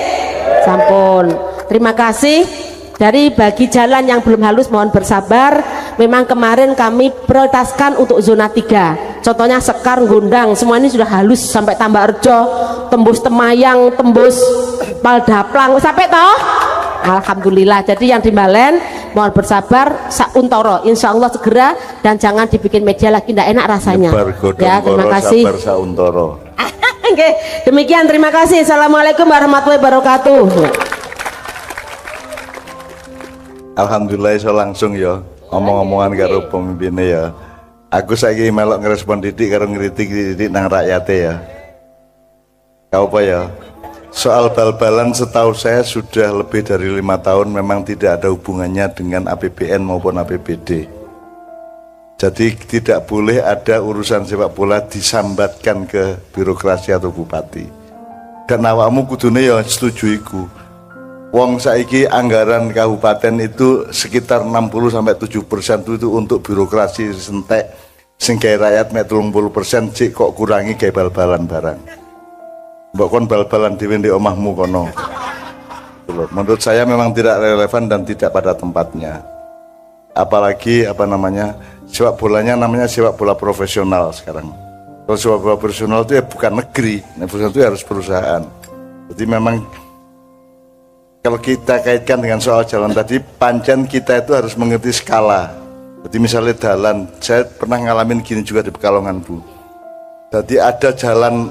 Sampun. Terima kasih. Dari bagi jalan yang belum halus mohon bersabar. Memang kemarin kami prioritaskan untuk zona 3. Contohnya Sekar, Gondang, semua ini sudah halus sampai Tambak Rejo, tembus Temayang, tembus Paldaplang, sampai toh. Alhamdulillah. Jadi yang di Balen mohon bersabar, sauntoro insya Allah segera, dan jangan dibikin media lagi, tidak enak rasanya. Ya, terima kasih. Sabar sauntoro. Oke, demikian terima kasih. Assalamualaikum warahmatullahi wabarakatuh. Alhamdulillah saya langsung ya ngomong-ngomongan karo pemimpinnya ya. Aku saiki melok ngerespon Didik karo ngritik Didik nang rakyate ya. Kau apa ya? Soal bal-balan setahu saya sudah lebih dari 5 tahun memang tidak ada hubungannya dengan APBN maupun APBD. Jadi tidak boleh ada urusan sepak bola disambatkan ke birokrasi atau bupati. Dan awakmu kudune ya setuju iku. Wong saiki anggaran kabupaten itu sekitar 60-70% itu untuk birokrasi sentek, sing gawe rakyat mek 30% cik kok kurangi gawe bal-balan barang. Mbok kon bal-balan dhewe ndek omahmu kono. Menurut saya memang tidak relevan dan tidak pada tempatnya. Apalagi sepak bolanya namanya sepak bola profesional sekarang. Kalau sepak bola profesional itu ya bukan negeri, profesional itu harus perusahaan. Jadi memang kalau kita kaitkan dengan soal jalan tadi, pancen kita itu harus mengerti skala. Jadi misalnya jalan, saya pernah ngalamin gini juga di Pekalongan, Bu. Jadi ada jalan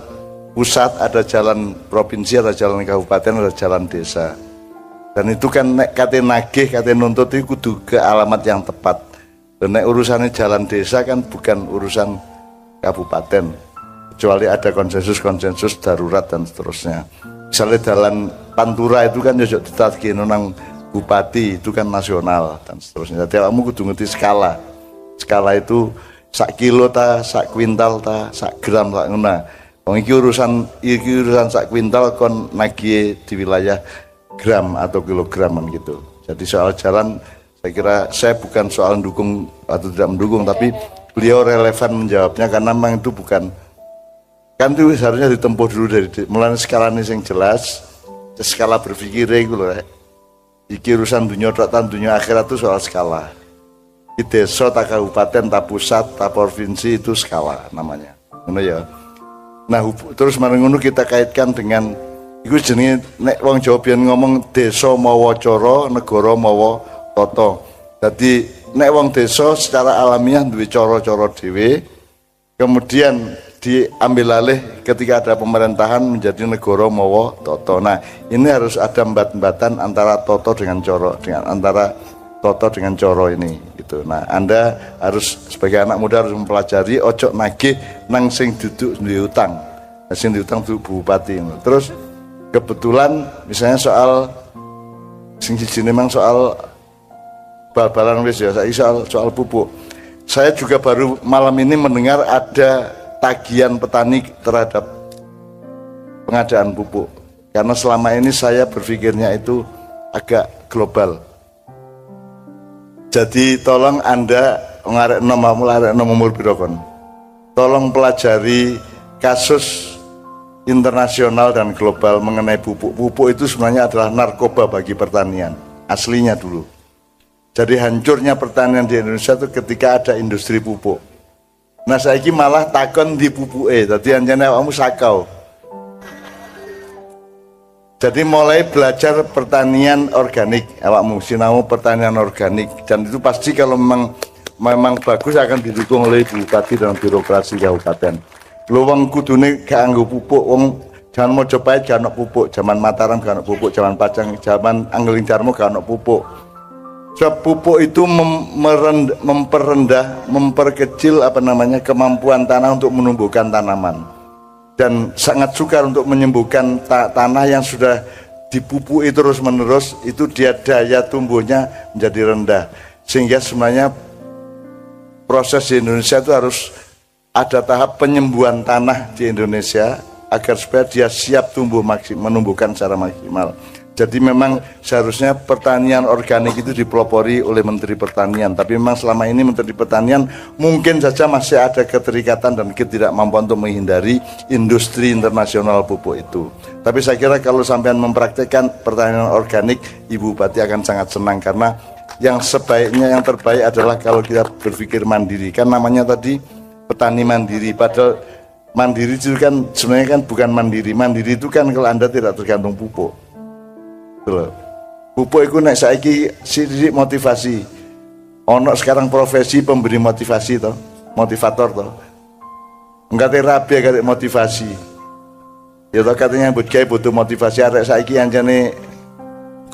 pusat, ada jalan provinsi, ada jalan kabupaten, ada jalan desa. Dan itu kan nek kate nagih, kate nuntut itu kudu ke alamat yang tepat. Dan nek urusannya jalan desa kan bukan urusan kabupaten. Kecuali ada konsensus darurat dan seterusnya. Misalnya jalan Pantura itu kan jojok ditagih nang bupati, itu kan nasional dan seterusnya. Jadi kamu kudu ngerti skala. Skala itu sak kilo ta, sak kuintal ta, sak gram sak ngono. Wong iki urusan sak kuintal kon nagih di wilayah gram atau kilograman gitu. Jadi soal jalan saya kira saya bukan soal mendukung atau tidak mendukung, tapi beliau relevan menjawabnya karena memang itu bukan, kan itu seharusnya ditempuh dulu dari mulai skala ini yang jelas, skala berpikir itu loh. Iki urusan dunia dan dunia akhirat itu soal skala. Di desa, tak kabupaten, tak pusat, tak provinsi itu skala namanya. Ngono ya. Nah, terus ngono kita kaitkan dengan iku jenenge nek wong Jawa biyen ngomong desa mawa cara, negara mawa tata. Dadi nek wong desa secara alamiah duwe cara-cara dhewe. Kemudian diambil alih ketika ada pemerintahan menjadi negara mawa tata. Nah, ini harus ada embat-embatan antara tata dengan coro, dengan antara tata dengan coro ini gitu. Nah, Anda harus sebagai anak muda harus mempelajari ojo nagih nang sing duduk duwe utang. Nah, sing diutang tuh bupati. Terus kebetulan misalnya soal sing siji memang soal bal-balan wis ya, soal pupuk. Saya juga baru malam ini mendengar ada tagihan petani terhadap pengadaan pupuk, karena selama ini saya berpikirnya itu agak global. Jadi tolong Anda ngarek nomor birokon, tolong pelajari kasus internasional dan global mengenai pupuk. Pupuk itu sebenarnya adalah narkoba bagi pertanian aslinya dulu. Jadi hancurnya pertanian di Indonesia itu ketika ada industri pupuk. Nah saiki malah takon di pupuke, dadi anjane awakmu sakau. Jadi mulai belajar pertanian organik, awakmu sinau pertanian organik, dan itu pasti kalau memang bagus akan didukung oleh bupati dan birokrasi kabupaten. Lu wong kudune gak nganggo pupuk, wong jangan mau coba gak ono pupuk, zaman Mataram gak ono pupuk, zaman Pajang, zaman Anggeling Darmo gak ono pupuk. Sebab pupuk itu memperkecil kemampuan tanah untuk menumbuhkan tanaman, dan sangat sukar untuk menyembuhkan tanah yang sudah dipupui terus menerus, itu dia daya tumbuhnya menjadi rendah, sehingga sebenarnya proses di Indonesia itu harus ada tahap penyembuhan tanah di Indonesia agar supaya dia siap tumbuh menumbuhkan secara maksimal. Jadi memang seharusnya pertanian organik itu dipelopori oleh Menteri Pertanian, tapi memang selama ini Menteri Pertanian mungkin saja masih ada keterikatan dan ketidakmampuan untuk menghindari industri internasional pupuk itu. Tapi saya kira kalau sampean mempraktekkan pertanian organik, Ibu Bupati akan sangat senang, karena yang sebaiknya, yang terbaik adalah kalau kita berpikir mandiri. Kan namanya tadi petani mandiri, padahal mandiri itu kan sebenarnya kan bukan mandiri. Mandiri itu kan kalau Anda tidak tergantung pupuk. Pupuk itu nek saiki sidik motivasi. Ono sekarang profesi pemberi motivasi toh, motivator toh. Enggak terapi kayak motivasi. Ya toh katanya butuh motivasi, arek saiki anjane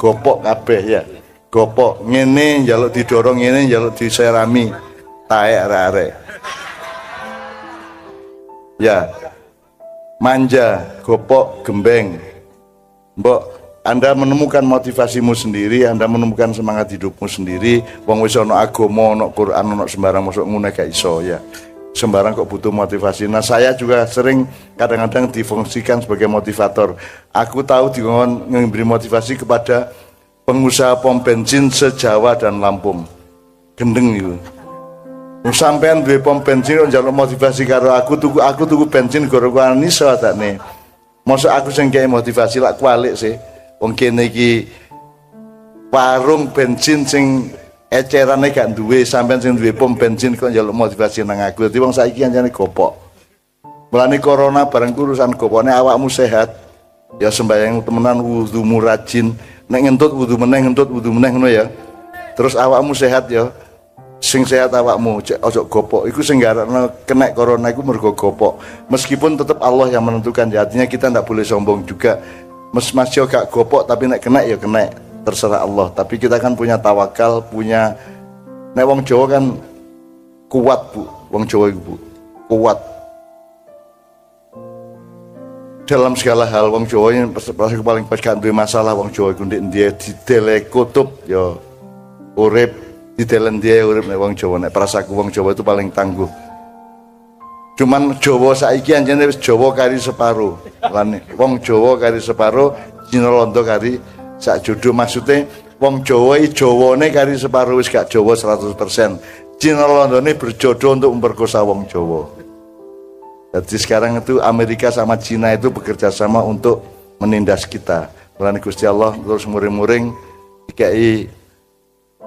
gopok kabeh ya. Gopok ngene njaluk didorong, ngene njaluk diserami. Taek arek-arek. Ya. Manja, gopok, gembeng. Mbok Anda menemukan motivasimu sendiri, Anda menemukan semangat hidupmu sendiri. Wong wis ana agama, ana Quran, ana sembarang masuk ngene gak iso ya. sembarang kok butuh motivasi. Nah saya juga sering kadang-kadang difungsikan sebagai motivator. Aku tahu memberi motivasi kepada pengusaha pom bensin se-Jawa dan Lampung. Gendeng itu. Sampean duwe pom bensin kok njaluk motivasi karo aku tuku bensin gara-gara iso takne. Mosok aku sing kei motivasi lak kualik sih. Wong kene iki warung bensin sing ecerane gak duwe, sampean sing duwe pom bensin kok njaluk motivasi nang aku. Dadi wong saiki anjane gopok. Mulane corona bareng urusan gopone awakmu sehat. Ya sembahyang temenan wudumu rajin, nek ngentut wudu meneh ngono ya. Terus awakmu sehat ya. Sing sehat awakmu, ojo gopok. Iku sing garakno kena corona iku mergo gopok. Meskipun tetap Allah yang menentukan, ya, artinya kita ndak boleh sombong juga. Mas yo gak gopok tapi nek kena ya kena, terserah Allah. Tapi kita kan punya tawakal, punya nek wong Jawa kan kuat, Bu. Wong Jawa iku, Bu. Kuat. Dalam segala hal wong Jawa yang paling pas gak duwe masalah wong Jawa iku ndek ndi didele kutub ya urip di dalam dia urip nek wong Jawa, nek prasaku wong Jawa itu paling tangguh. Cuman Jawa saiki anjene wis Jawa kari separo. Lan wong Jawa kari separo, Cina Londo kari sak jodoh. Maksudnya wong Jawa iki Jawane kari separo wis gak Jawa 100%. Cina Londone berjodoh untuk memperkosa wong Jawa. Jadi sekarang itu Amerika sama Cina itu bekerja sama untuk menindas kita. Lan Gusti Allah terus muring-muring dikai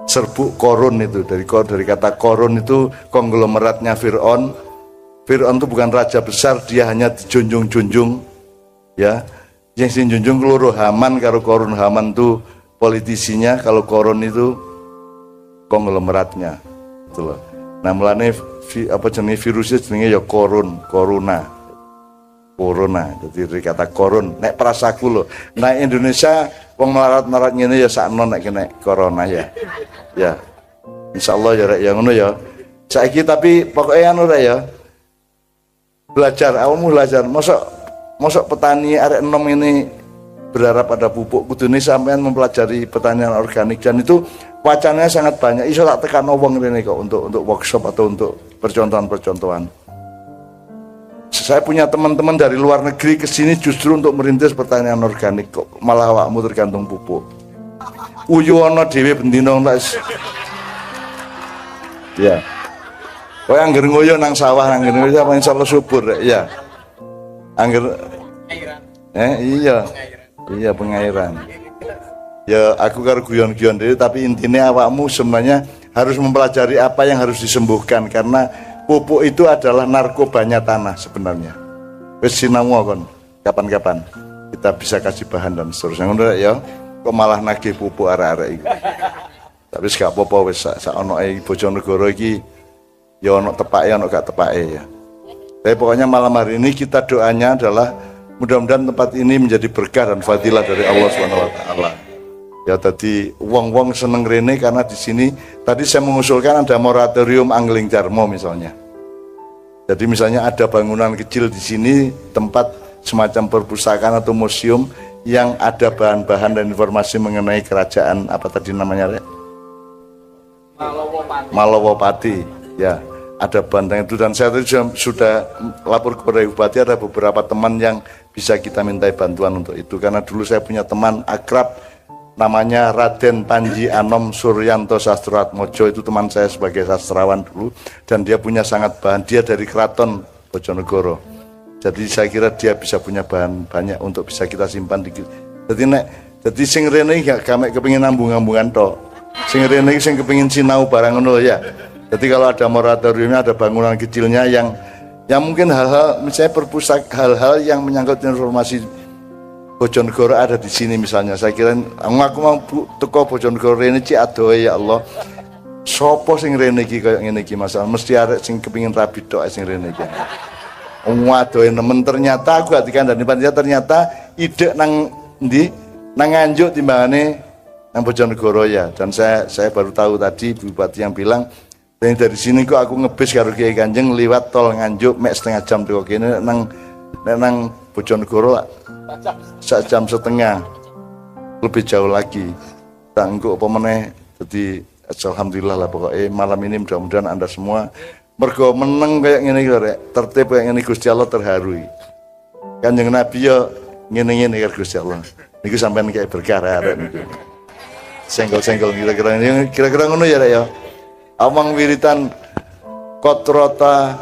serbuk korun itu dari kata korun itu konglomeratnya Fir'aun. Fir'aun itu bukan raja besar, dia hanya dijunjung-junjung ya. Yang dijunjung keloro Haman karo Korun. Haman itu politisinya, kalau Korun itu konglomeratnya gitu loh. Nah mulane virusnya jenenge ya corona. Jadi dari kata korun nek prasaku loh. Nah Indonesia wong melarat-melarat ngene ya sakno nek kena corona ya. Ya. Insyaallah ya rek ya ngono ya. Saiki tapi pokoknya anu rek ya. Belajar, awakmu belajar. Mosok petani arek enom ini berharap ada pupuk, kudune sampean mempelajari pertanian organik, dan itu wacananya sangat banyak. Iso tak tekan wong rene kok untuk workshop atau untuk percontohan-percontohan. Saya punya teman-teman dari luar negeri ke sini justru untuk merintis pertanian organik, kok malah awakmu tergantung pupuk. Uyono dhewe bendina ya. Kowe angger ngoyo nang sawah nang ngene iki apa insyaallah subur ya. Angger iya. Iya pengairan. Ya aku karo guyon-guyon dhewe tapi intinya awakmu sebenarnya harus mempelajari apa yang harus disembuhkan, karena pupuk itu adalah narkobanya tanah sebenarnya. Wis sinau kon, kapan-kapan kita bisa kasih bahan dan seterusnya. Ngono ya. Kok malah nagih pupuk arek-arek iki. Tapi gak apa-apa wis sak onoke Bojonegoro iki ya ono tepake ono gak tepake ya. Tapi pokoknya malam hari ini kita doanya adalah mudah-mudahan tempat ini menjadi berkah dan fadilah dari Allah Subhanahu wa taala. Ya tadi wong-wong seneng rene karena di sini tadi saya mengusulkan ada moratorium angling Darmo misalnya. Jadi misalnya ada bangunan kecil di sini, tempat semacam perpustakaan atau museum yang ada bahan-bahan dan informasi mengenai kerajaan apa tadi namanya, Rek? Malowopati. Ya, ada banteng itu, dan saya tadi sudah lapor kepada Bupati, ada beberapa teman yang bisa kita mintai bantuan untuk itu, karena dulu saya punya teman akrab namanya Raden Panji Anom Suryanto Sastratmojo, itu teman saya sebagai sastrawan dulu, dan dia punya sangat bahan, dia dari Keraton Bojonegoro, jadi saya kira dia bisa punya bahan banyak untuk bisa kita simpan dikit. Jadi sing rene gak gamek kepengin nambung-nambungan tok, sing rene sing kepengin sinau barang ngono ya. Jadi kalau ada moratoriumnya, ada bangunan kecilnya yang mungkin hal-hal misalnya hal-hal yang menyangkut informasi Bojonegoro ada di sini misalnya. Saya kira aku mau teko Bojonegoro rene cik adohe ya Allah. Sopo sing rene iki koyo ngene iki masalah, mesti arek sing kepengin rabi tok sing rene iki. Wong adohe nemen, ternyata aku gak dikandani panitia, ternyata ide nang ndi nang Nganjuk timbangane nang Bojonegoro ya. Dan saya baru tahu tadi Bupati yang bilang dari sini kok aku ngebis karo Kiai Kanjeng liwat tol Nganjuk mek setengah jam teko kene nang Bojonegoro sak jam setengah, lebih jauh lagi. Tak engko apa meneh. Jadi alhamdulillah lah pokoknya malam ini mudah-mudahan Anda semua Mergo meneng kayak ngene iki rek, tertib kayak ngene Gusti Allah terharu. Kanjeng Nabi yo ngene-ngene karo Gusti Allah. Niku sampean kayak berkah arek niku. Senggol-senggol kira-kira ngono ya rek ya. Omong wiritan Kotrota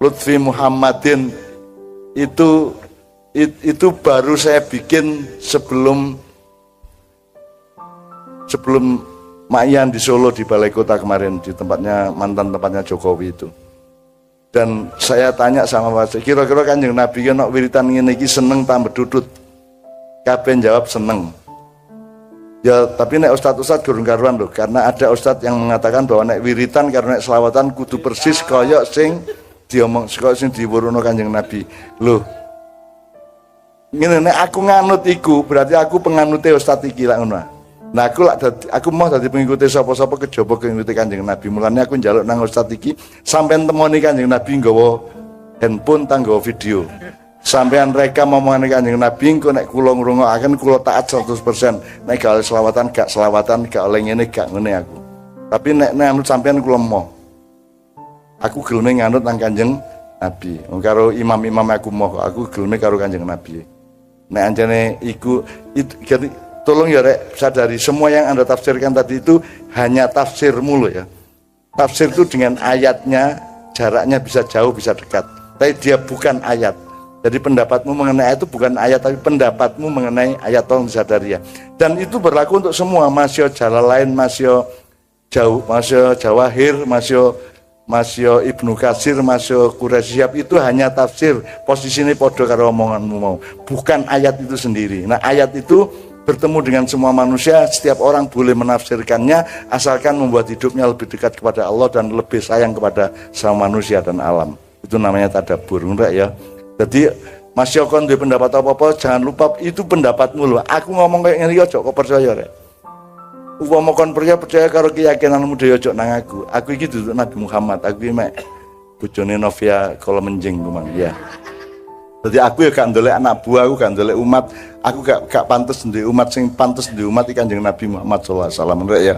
Lutfi Muhammadin itu baru saya bikin sebelum Mayan di Solo di Balai Kota kemarin di tempatnya mantan tempatnya Jokowi itu. Dan saya tanya sama Pak, kira-kira Kanjeng Nabi kan wiritan ngene iki seneng tambah dudut. Kabeh jawab seneng. Ya tapi nek ustad-ustad gurung karuan loh, karena ada ustad yang mengatakan bahwa nek wiritan karena nek selawatan kudu persis kaya sing diomong kaya sing diwuruno Kanjeng Nabi. Loh. Ngene nek aku nganut iku berarti aku penganute ustad iki lak ngono. Nah aku mau dadi pengikuti sapa-sapa kejaba ngikuti Kanjeng Nabi. Mulane aku njaluk nang ustad iki sampean temoni Kanjeng Nabi nggawa handphone tanggawa video. Sampean rekam omongane Kanjeng Nabi engko nek kula ngrungokaken kula taat 100%. Nek gak oleh selawatan, gak oleh ngene gak ngene aku. Tapi nek nganut sampean kula mau. Aku geleme nganut nang Kanjeng Nabi. Karo imam-imam aku geleme karo Kanjeng Nabi. Nek anjane iku itu tolong ya rek sadari semua yang Anda tafsirkan tadi itu hanya tafsir mulu ya. Tafsir itu dengan ayatnya jaraknya bisa jauh bisa dekat. Tapi dia bukan ayat. Jadi pendapatmu mengenai ayat itu bukan ayat tapi pendapatmu mengenai ayat, tolong disadari ya. Dan itu berlaku untuk semua, Masya Jalalain, Masya Jawahir, Masya Ibnu Katsir, Masya Quraisyab itu hanya tafsir. Posisinya podo karo omonganmu mau. Bukan ayat itu sendiri. Nah ayat itu bertemu dengan semua manusia, setiap orang boleh menafsirkannya asalkan membuat hidupnya lebih dekat kepada Allah dan lebih sayang kepada sama manusia dan alam. Itu namanya tadabbur, enggak ya? Jadi Mas Yokon duwe pendapat apa-apa jangan lupa itu pendapatmu loh. Aku ngomong kayak ngene aja kok percaya rek. Upama kon percaya karo keyakinanmu dhewe aja nang aku. Aku iki duduk Nabi Muhammad, aku iki mek bojone Novia kala menjing kumang ya. Jadi aku ya gak ndolek anak buah, aku gak ndolek umat, aku gak pantes duwe umat, sing pantes duwe umat iki Kanjeng Nabi Muhammad sallallahu alaihi wasallam rek ya.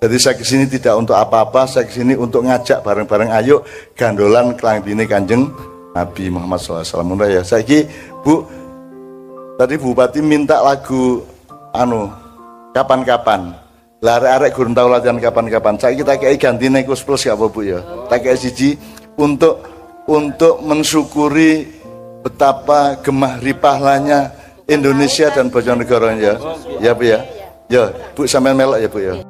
Jadi saya kesini tidak untuk apa-apa, saya kesini untuk ngajak bareng-bareng ayo gandolan klambine Kanjeng Nabi Muhammad SAW. Ya, saiki Bu, tadi Bupati minta lagu kapan-kapan. Lah arek-arek gurung tau latihan kapan-kapan. Saiki kita kei gantine Kus Plus gak apa Bu ya. Tak kei siji untuk mensyukuri betapa gemah ripahlanya Indonesia dan Bojonegoro ya. Ya Bu ya. Ya, Bu sampean melok ya Bu ya.